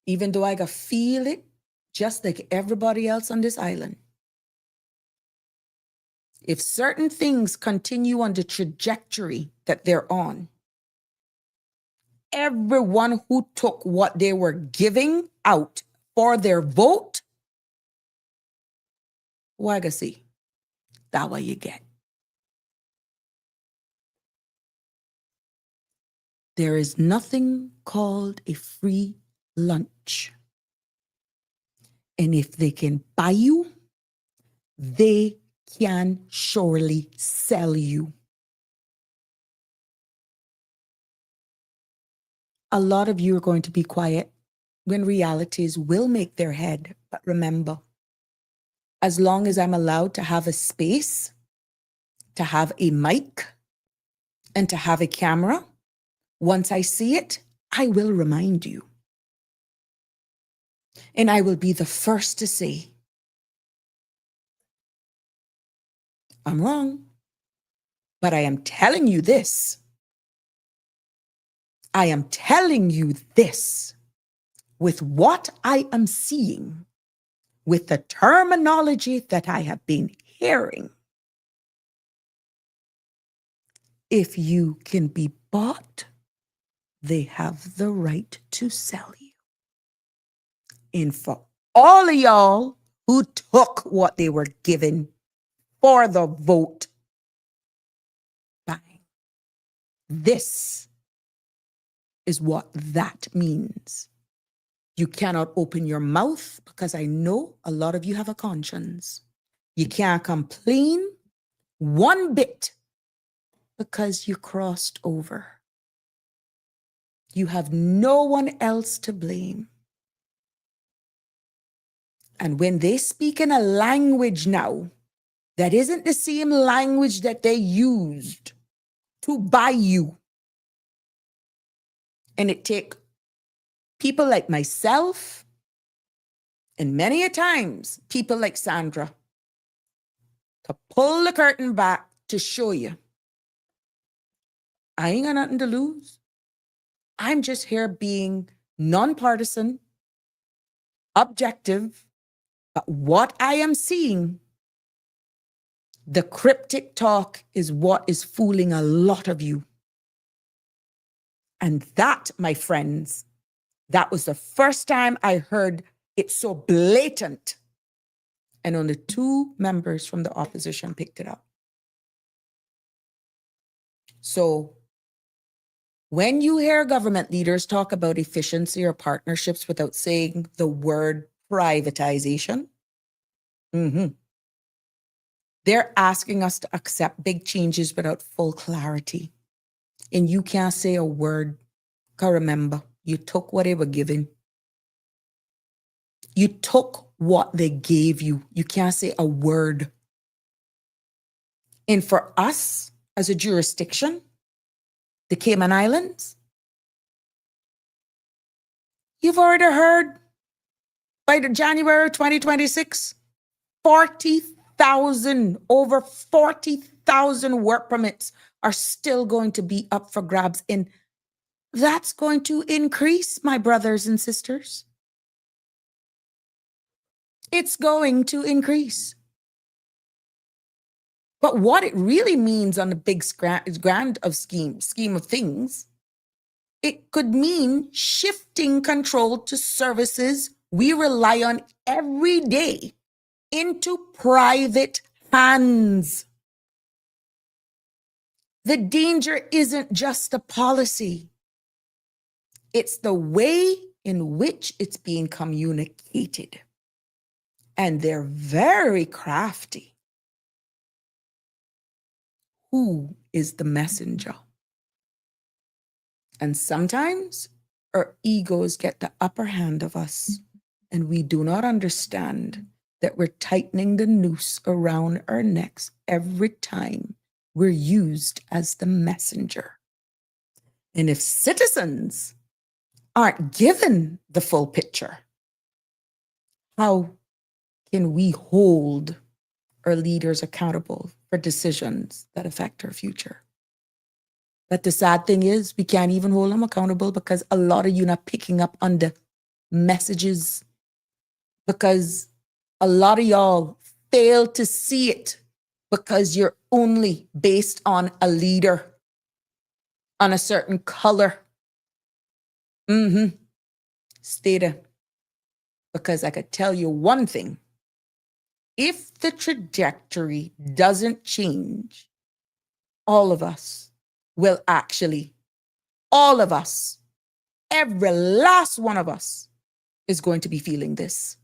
even though I can feel it just like everybody else on this island. If certain things continue on the trajectory that they're on, everyone who took what they were giving out for their vote, Wagacy, that's what you get. There is nothing called a free lunch. And if they can buy you, they can surely sell you. A lot of you are going to be quiet when realities will make their head. But remember, as long as I'm allowed to have a space, to have a mic, and to have a camera, once I see it, I will remind you. And I will be the first to say, I'm wrong. But I am telling you this. I am telling you this with what I am seeing, with the terminology that I have been hearing. If you can be bought, they have the right to sell you. And for all of y'all who took what they were given for the vote, bang. This is what that means. You cannot open your mouth because I know a lot of you have a conscience. You can't complain one bit because you crossed over. You have no one else to blame. And when they speak in a language now that isn't the same language that they used to buy you, and it take people like myself and many a times people like Sandra to pull the curtain back to show you, I ain't got nothing to lose. I'm just here being nonpartisan, objective. But what I am seeing, the cryptic talk is what is fooling a lot of you. And that, my friends, that was the first time I heard it so blatant. And only 2 members from the opposition picked it up. So when you hear government leaders talk about efficiency or partnerships without saying the word privatization, they're asking us to accept big changes without full clarity. And you can't say a word. Because remember, you took what they were giving. You took what they gave you. You can't say a word. And for us as a jurisdiction, the Cayman Islands, you've already heard by the January 2026, 40,000, over 40,000 work permits are still going to be up for grabs. And that's going to increase, my brothers and sisters. It's going to increase. But what it really means on the big grand of scheme of things, it could mean shifting control to services we rely on every day into private hands. The danger isn't just the policy. It's the way in which it's being communicated. And they're very crafty. who is the messenger. And sometimes our egos get the upper hand of us, and we do not understand that we're tightening the noose around our necks every time we're used as the messenger. And if citizens aren't given the full picture, how can we hold our leaders accountable for decisions that affect our future? But the sad thing is, we can't even hold them accountable because a lot of you not picking up on the messages, because a lot of y'all fail to see it because you're only based on a leader, on a certain color. Stay there. Because I could tell you one thing. If the trajectory doesn't change, all of us will actually, all of us, every last one of us is going to be feeling this.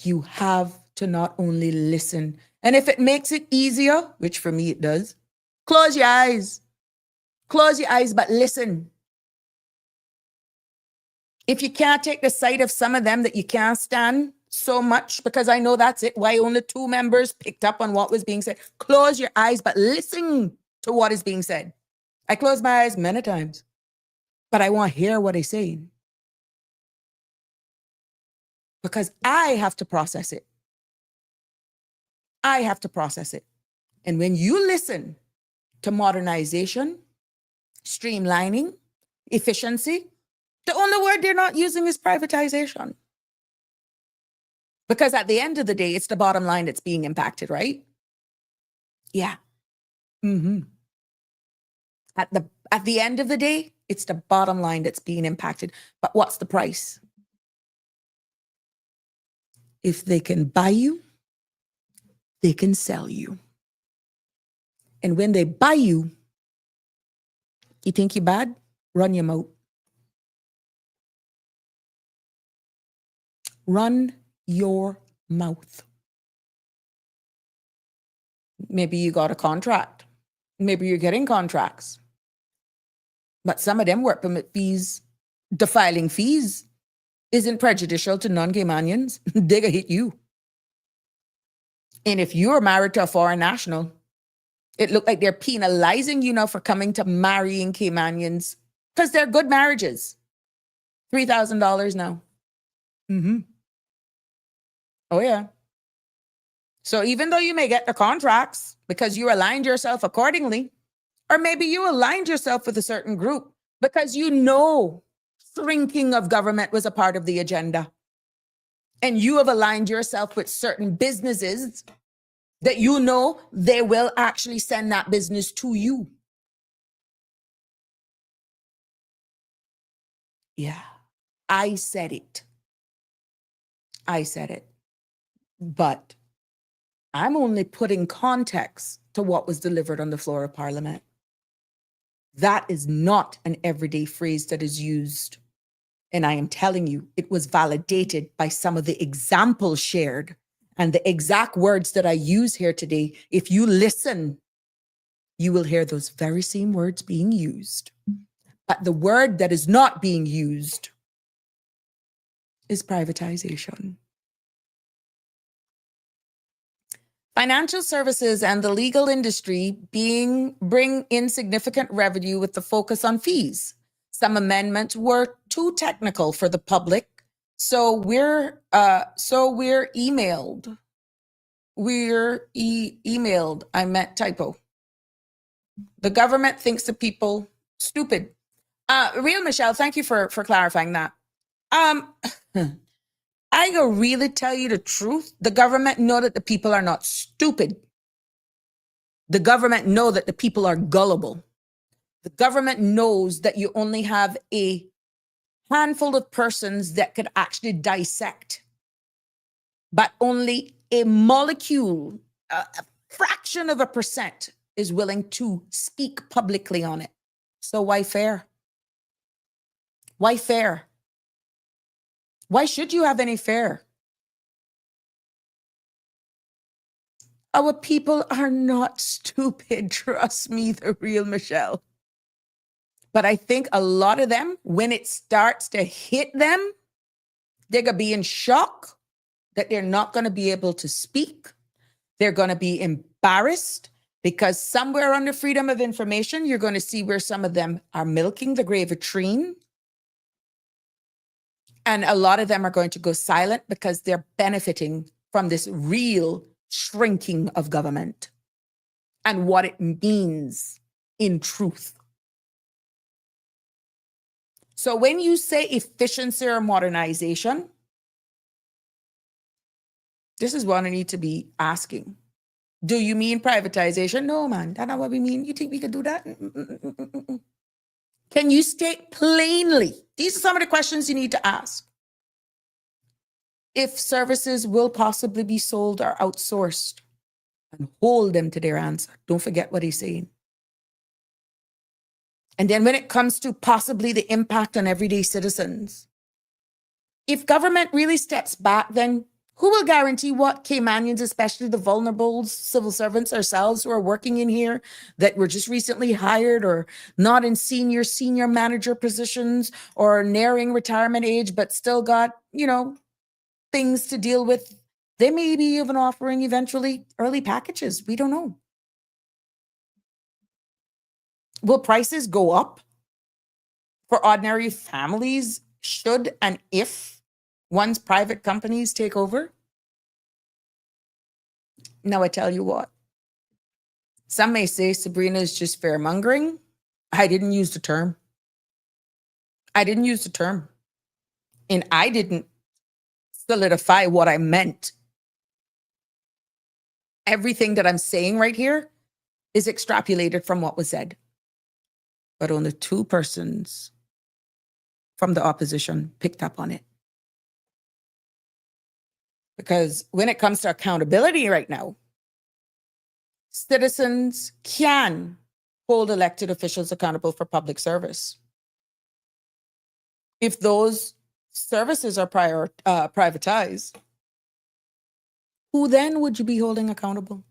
You have to not only listen, and if it makes it easier, which for me it does, close your eyes. Close your eyes, but listen. If you can't take the sight of some of them that you can't stand so much, because I know that's it, why only 2 members picked up on what was being said. Close your eyes, but listen to what is being said. I close my eyes many times, but I want to hear what they're saying. Because I have to process it. I have to process it. And when you listen to modernization, streamlining, efficiency, the only word they're not using is privatization. Because at the end of the day, it's the bottom line that's being impacted, right? Yeah. At the end of the day, it's the bottom line that's being impacted. But what's the price? If they can buy you, they can sell you. And when they buy you, you think you're bad? Run your mouth. Run your mouth. Maybe you got a contract. Maybe you're getting contracts. But some of them work permit fees, the filing fees, isn't prejudicial to non-Caymanians. They're going to hit you. And if you're married to a foreign national, it looked like they're penalizing you now for coming to marrying Caymanians because they're good marriages. $3,000 now. Oh, yeah. So even though you may get the contracts because you aligned yourself accordingly, or maybe you aligned yourself with a certain group because you know shrinking of government was a part of the agenda, and you have aligned yourself with certain businesses that you know they will actually send that business to you. Yeah, I said it. I said it. But I'm only putting context to what was delivered on the floor of Parliament. That is not an everyday phrase that is used. And I am telling you, it was validated by some of the examples shared and the exact words that I use here today. If you listen, you will hear those very same words being used. But the word that is not being used is privatization. Financial services and the legal industry bring in significant revenue with the focus on fees. Some amendments were too technical for the public, so we're emailed. We're emailed. I meant typo. The government thinks the people stupid. Real Michelle, thank you for clarifying that. I go really tell you the truth. The government know that the people are not stupid. The government know that the people are gullible. The government knows that you only have a handful of persons that could actually dissect, but only a molecule, a fraction of a percent is willing to speak publicly on it. So why fair? Why fair? Why should you have any fear? Our people are not stupid. Trust me, the real Michelle. But I think a lot of them, when it starts to hit them, they're going to be in shock that they're not going to be able to speak. They're going to be embarrassed because somewhere under freedom of information, you're going to see where some of them are milking the grave of treen. And a lot of them are going to go silent because they're benefiting from this real shrinking of government and what it means in truth. So when you say efficiency or modernization, this is what I need to be asking. Do you mean privatization? No, man, that's not what we mean. You think we could do that? Can you state plainly? These are some of the questions you need to ask. If services will possibly be sold or outsourced, and hold them to their answer. Don't forget what he's saying. And then when it comes to possibly the impact on everyday citizens, if government really steps back, then who will guarantee what Caymanians, especially the vulnerable civil servants ourselves who are working in here that were just recently hired or not in senior manager positions or nearing retirement age, but still got, things to deal with. They may be even offering eventually early packages. We don't know. Will prices go up for ordinary families should and if one's private companies take over? Now, I tell you what. Some may say Sabrina is just fair-mongering. I didn't use the term. And I didn't solidify what I meant. Everything that I'm saying right here is extrapolated from what was said. But only 2 persons from the opposition picked up on it. Because when it comes to accountability right now, citizens can hold elected officials accountable for public service. If those services are privatized, who then would you be holding accountable?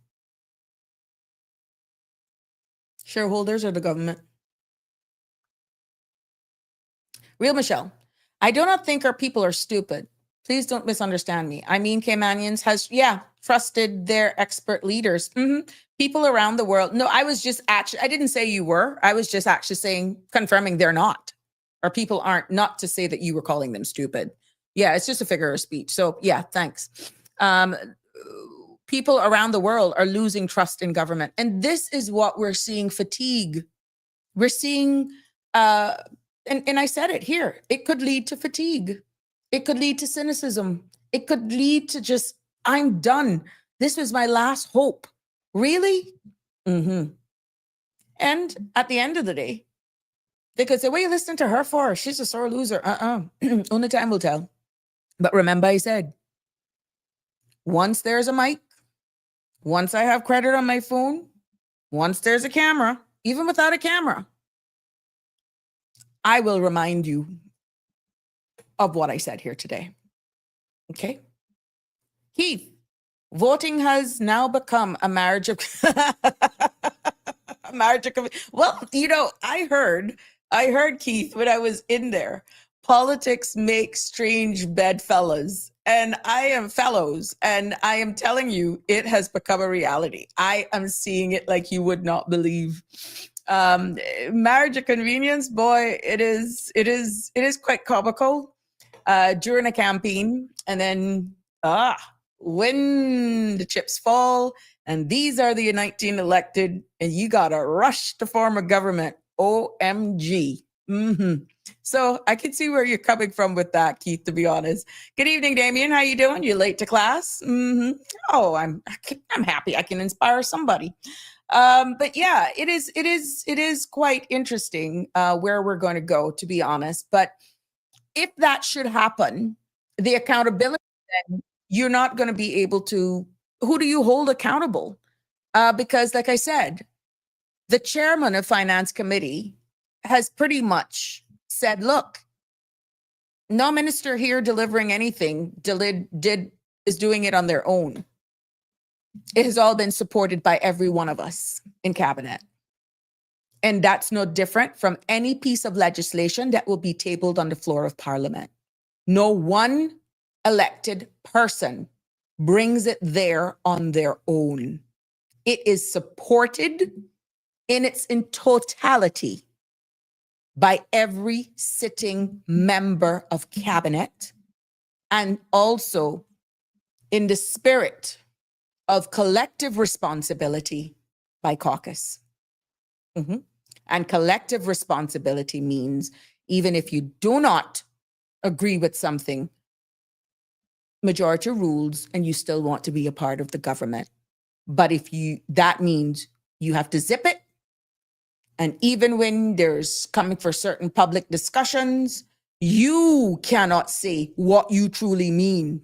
Shareholders or the government? Real Michelle, I do not think our people are stupid. Please don't misunderstand me. I mean, Caymanians has, trusted their expert leaders. People around the world. No, I didn't say you were. I was just actually confirming they're not. Our people aren't, not to say that you were calling them stupid. Yeah, it's just a figure of speech. So yeah, thanks. People around the world are losing trust in government. And this is what we're seeing: fatigue. We're seeing, and I said it here, it could lead to fatigue. It could lead to cynicism. It could lead to just, I'm done. This was my last hope. Really? And at the end of the day, they could say, what are you listening to her for? She's a sore loser. Only time will tell. But remember, I said, once there's a mic, once I have credit on my phone, once there's a camera, even without a camera, I will remind you of what I said here today. Okay? Keith, voting has now become a marriage of well, I heard Keith when I was in there. Politics make strange bedfellows, and I am telling you, it has become a reality. I am seeing it like you would not believe. Marriage of convenience, boy, it is quite comical during a campaign, and then when the chips fall and these are the 19 elected and you gotta rush to form a government, OMG. So I can see where you're coming from with that, Keith, to be honest. Good evening, Damien. How you doing? You late to class? Oh, I'm happy I can inspire somebody. But yeah, it is quite interesting where we're going to go, to be honest. But if that should happen, the accountability, then you're not going to be able to, who do you hold accountable? Because like I said, the chairman of Finance Committee has pretty much said, look, no minister here delivering anything is doing it on their own. It has all been supported by every one of us in cabinet. And that's no different from any piece of legislation that will be tabled on the floor of Parliament. No one elected person brings it there on their own. It is supported in its totality by every sitting member of cabinet, and also in the spirit of collective responsibility by caucus. And collective responsibility means even if you do not agree with something, majority rules, and you still want to be a part of the government. But that means you have to zip it. And even when there's coming for certain public discussions, you cannot say what you truly mean.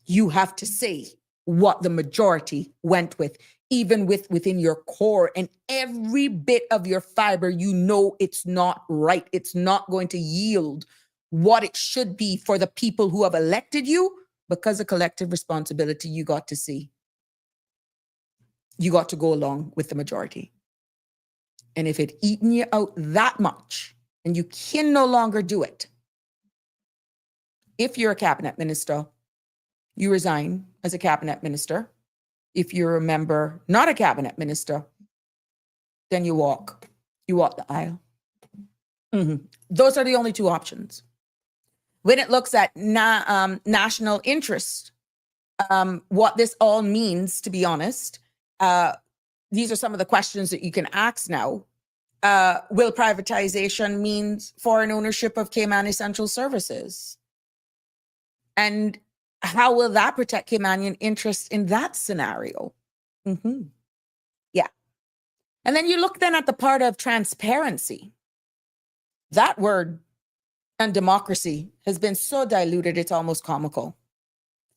You have to say what the majority went with, even within your core and every bit of your fiber. You know it's not right. It's not going to yield what it should be for the people who have elected you, because of collective responsibility. You got to see. You got to go along with the majority. And if it eaten you out that much and you can no longer do it, if you're a cabinet minister, you resign as a cabinet minister. If you're a member, not a cabinet minister, then you walk the aisle. Those are the only two options. When it looks at national interest, what this all means, to be honest, these are some of the questions that you can ask now. Will privatization mean foreign ownership of Cayman essential services? And how will that protect Caymanian interest in that scenario? Yeah. And then you look then at the part of transparency. That word and democracy has been so diluted, it's almost comical.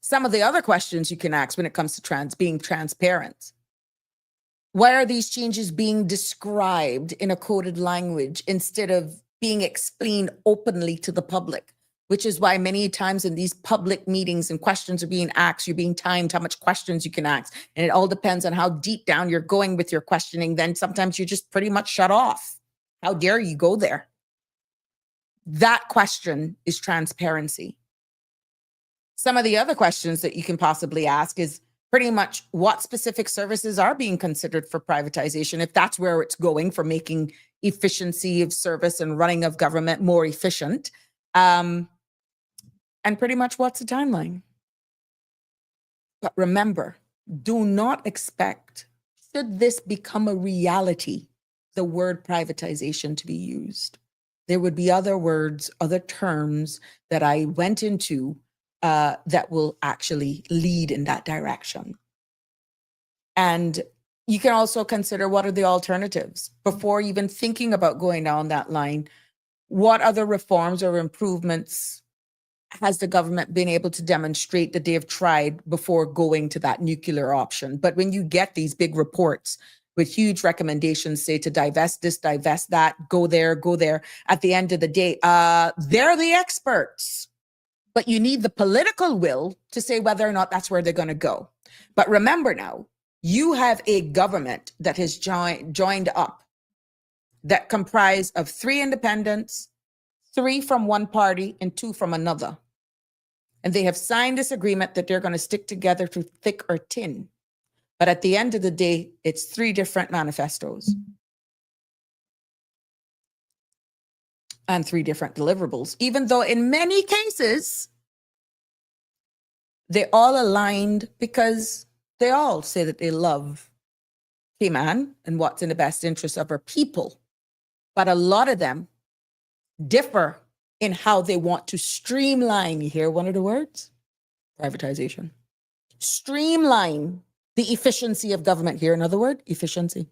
Some of the other questions you can ask when it comes to being transparent. Why are these changes being described in a coded language instead of being explained openly to the public? Which is why many times in these public meetings and questions are being asked, you're being timed how much questions you can ask. And it all depends on how deep down you're going with your questioning. Then sometimes you're just pretty much shut off. How dare you go there? That question is transparency. Some of the other questions that you can possibly ask is pretty much what specific services are being considered for privatization, if that's where it's going, for making efficiency of service and running of government more efficient. And pretty much what's the timeline? But remember, do not expect, should this become a reality, the word privatization to be used. There would be other words, other terms that I went into that will actually lead in that direction. And you can also consider what are the alternatives before even thinking about going down that line. What other reforms or improvements has the government been able to demonstrate that they have tried before going to that nuclear option? But when you get these big reports with huge recommendations, say to divest this, divest that, go there, at the end of the day, they're the experts. But you need the political will to say whether or not that's where they're going to go. But remember now, you have a government that has joined up that comprise of 3 independents, 3 from one party and 2 from another. And they have signed this agreement that they're going to stick together through thick or thin. But at the end of the day, it's 3 different manifestos and 3 different deliverables, even though in many cases, they all aligned because they all say that they love Cayman and what's in the best interest of our people. But a lot of them differ in how they want to streamline. You hear one of the words? Privatization. Streamline the efficiency of government. Here, another word, efficiency.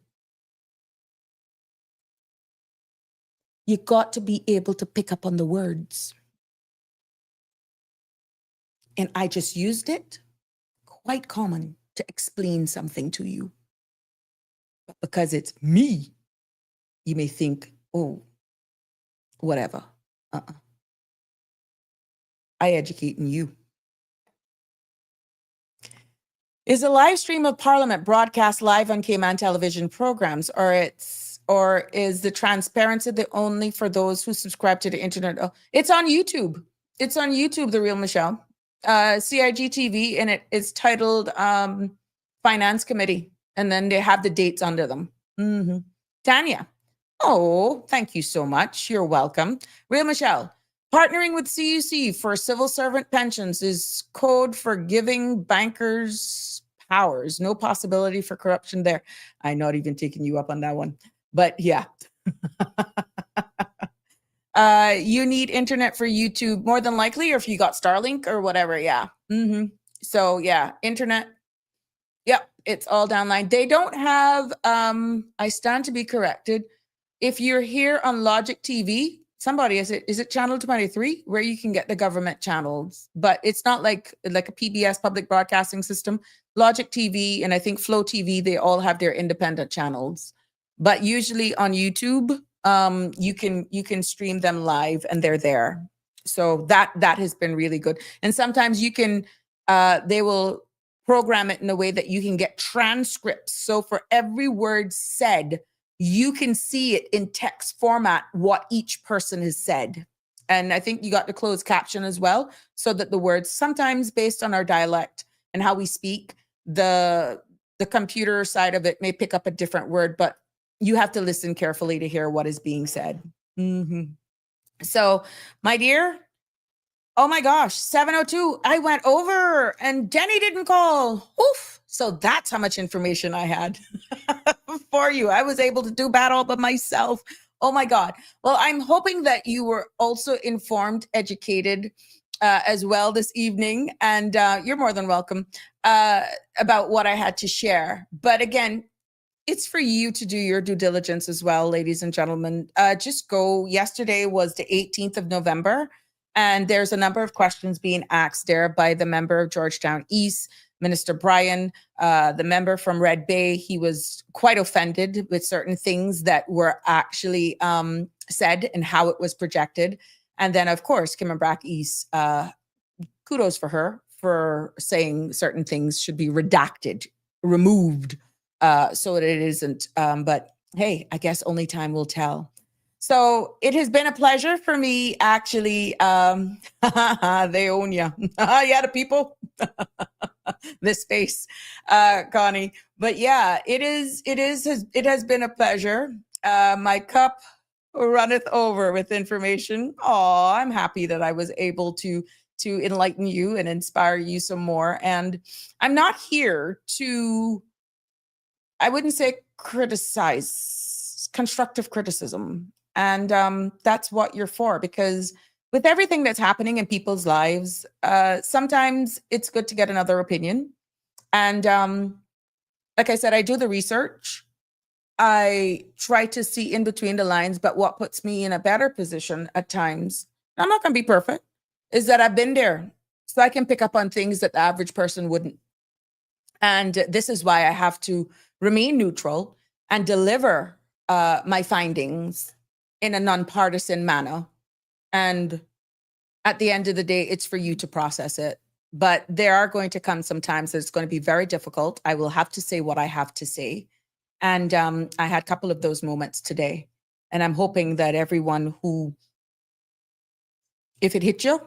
You got to be able to pick up on the words. And I just used it, quite common, to explain something to you. But because it's me, you may think, oh, whatever. I educate in you. Is a live stream of Parliament broadcast live on Cayman television programs, or is the transparency the only for those who subscribe to the internet? Oh, it's on YouTube. It's on YouTube, The Real Michelle. CIG TV, and it's titled Finance Committee, and then they have the dates under them. Tanya, oh, thank you so much. You're welcome. Real Michelle, partnering with CUC for civil servant pensions is code for giving bankers powers. No possibility for corruption there. I'm not even taking you up on that one. But yeah. You need internet for YouTube more than likely, or if you got Starlink or whatever. Yeah. So yeah, internet. Yep, it's all downline. They don't have, I stand to be corrected. If you're here on Logic TV, somebody, is it channel 23 where you can get the government channels, but it's not like a PBS public broadcasting system. Logic TV and I think Flow TV, they all have their independent channels. But usually on YouTube, you can stream them live and they're there. So that has been really good. And sometimes you can they will program it in a way that you can get transcripts. So for every word said, you can see it in text format, what each person has said. And I think you got the closed caption as well, so that the words, sometimes based on our dialect and how we speak, the computer side of it may pick up a different word, but you have to listen carefully to hear what is being said. So, my dear, oh my gosh, 7:02, I went over and Jenny didn't call. Oof. So that's how much information I had for you. I was able to do that all by myself. Oh my God. Well, I'm hoping that you were also informed, educated as well this evening. And you're more than welcome about what I had to share. But again, it's for you to do your due diligence as well, ladies and gentlemen. Just go. Yesterday was the 18th of November. And there's a number of questions being asked there by the member of Georgetown East, Minister Bryan, the member from Red Bay. He was quite offended with certain things that were actually said and how it was projected. And then, of course, Kim and Brack East, kudos for her for saying certain things should be redacted, removed, so that it isn't. But hey, I guess only time will tell. So it has been a pleasure for me, actually. They own you. Yeah, the people. This space, Connie. But yeah, it has been a pleasure. My cup runneth over with information. Oh, I'm happy that I was able to enlighten you and inspire you some more. And I'm not here to, I wouldn't say criticize, constructive criticism. And that's what you're for, because with everything that's happening in people's lives, sometimes it's good to get another opinion. And like I said, I do the research. I try to see in between the lines, but what puts me in a better position at times, I'm not going to be perfect, is that I've been there. So I can pick up on things that the average person wouldn't. And this is why I have to remain neutral and deliver my findings in a nonpartisan manner. And at the end of the day, it's for you to process it. But there are going to come some times that it's going to be very difficult. I will have to say what I have to say. And I had a couple of those moments today. And I'm hoping that everyone who, if it hit you,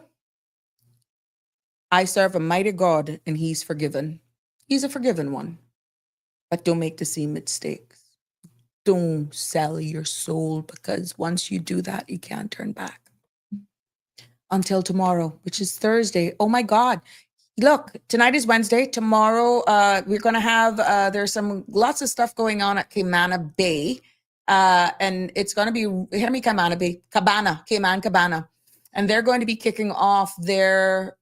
I serve a mighty God and he's forgiven. He's a forgiven one. But don't make the same mistakes. Don't sell your soul, because once you do that, you can't turn back. Until tomorrow, which is Thursday. Oh my God. Look, tonight is Wednesday. Tomorrow, we're going to have, there's lots of stuff going on at Cayman Bay. And it's going to be, hear me, Cayman Bay, Cayman Cabana. And they're going to be kicking off their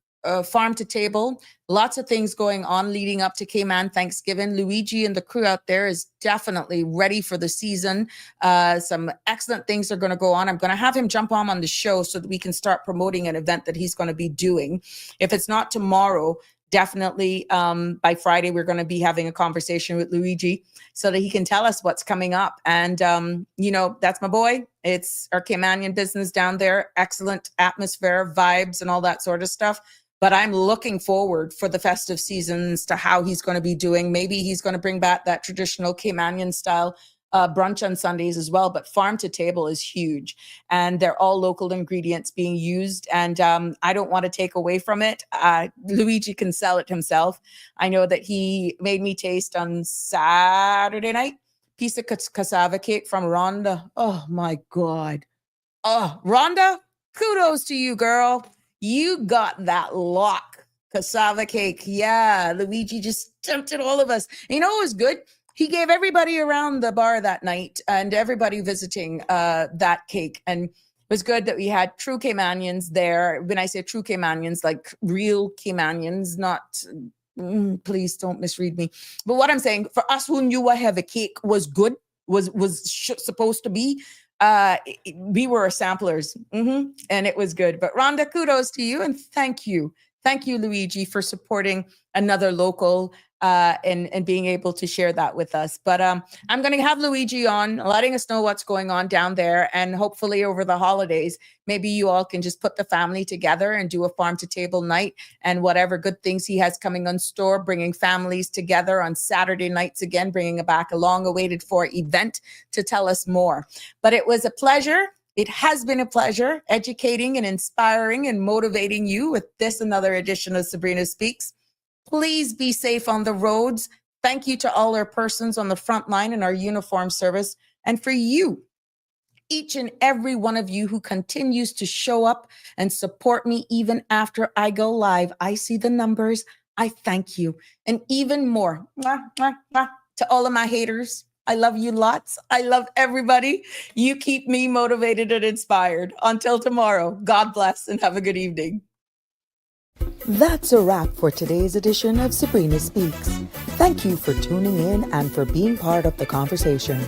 farm to table. Lots of things going on leading up to Cayman Thanksgiving. Luigi and the crew out there is definitely ready for the season. Some excellent things are going to go on. I'm going to have him jump on the show so that we can start promoting an event that he's going to be doing. If it's not tomorrow, definitely by Friday, we're going to be having a conversation with Luigi so that he can tell us what's coming up. And, you know, that's my boy. It's our Caymanian business down there. Excellent atmosphere, vibes, and all that sort of stuff. but I'm looking forward for the festive seasons to how he's going to be doing. Maybe he's going to bring back that traditional Caymanian style brunch on Sundays as well, but farm to table is huge, and they're all local ingredients being used. And I don't want to take away from it. Luigi can sell it himself. I know that he made me taste on Saturday night piece of cassava cake from Rhonda. Oh my God. Oh, Rhonda, kudos to you, girl. You got that lock cassava cake. Yeah, Luigi just tempted all of us. You know what was good? He gave everybody around the bar that night and everybody visiting that cake. And it was good that we had true Caymanians there. When I say true Caymanians, like real Caymanians, not, please don't misread me. But what I'm saying, for us who knew what have a cake was good, was supposed to be, we were samplers, and it was good. But Rhonda, kudos to you, and thank you. Thank you, Luigi, for supporting another local and being able to share that with us. But I'm going to have Luigi on, letting us know what's going on down there. And hopefully over the holidays, maybe you all can just put the family together and do a farm to table night and whatever good things he has coming on store, bringing families together on Saturday nights again, bringing back a long awaited for event to tell us more. But it was a pleasure. It has been a pleasure educating and inspiring and motivating you with this another edition of Sabrina Speaks. Please be safe on the roads. Thank you to all our persons on the front line in our uniform service. And for you, each and every one of you who continues to show up and support me even after I go live. I see the numbers. I thank you. And even more, to all of my haters, I love you lots. I love everybody. You keep me motivated and inspired. Until tomorrow, God bless and have a good evening. That's a wrap for today's edition of Sabrina Speaks. Thank you for tuning in and for being part of the conversation.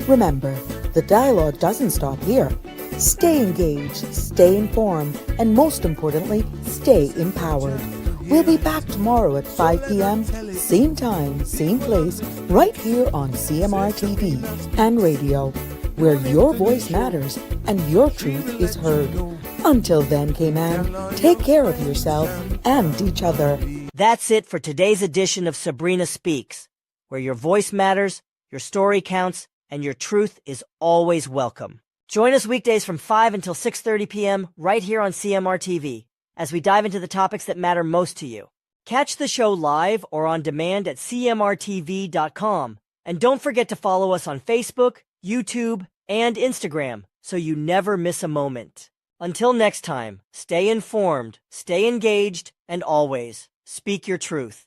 Remember, the dialogue doesn't stop here. Stay engaged, stay informed, and most importantly, stay empowered. We'll be back tomorrow at 5 p.m., same time, same place, right here on CMR TV and radio, where your voice matters and your truth is heard. Until then, K-Man, take care of yourself and each other. That's it for today's edition of Sabrina Speaks, where your voice matters, your story counts, and your truth is always welcome. Join us weekdays from 5 until 6:30 p.m. right here on CMR TV as we dive into the topics that matter most to you. Catch the show live or on demand at cmrtv.com. And don't forget to follow us on Facebook, YouTube, and Instagram so you never miss a moment. Until next time, stay informed, stay engaged, and always speak your truth.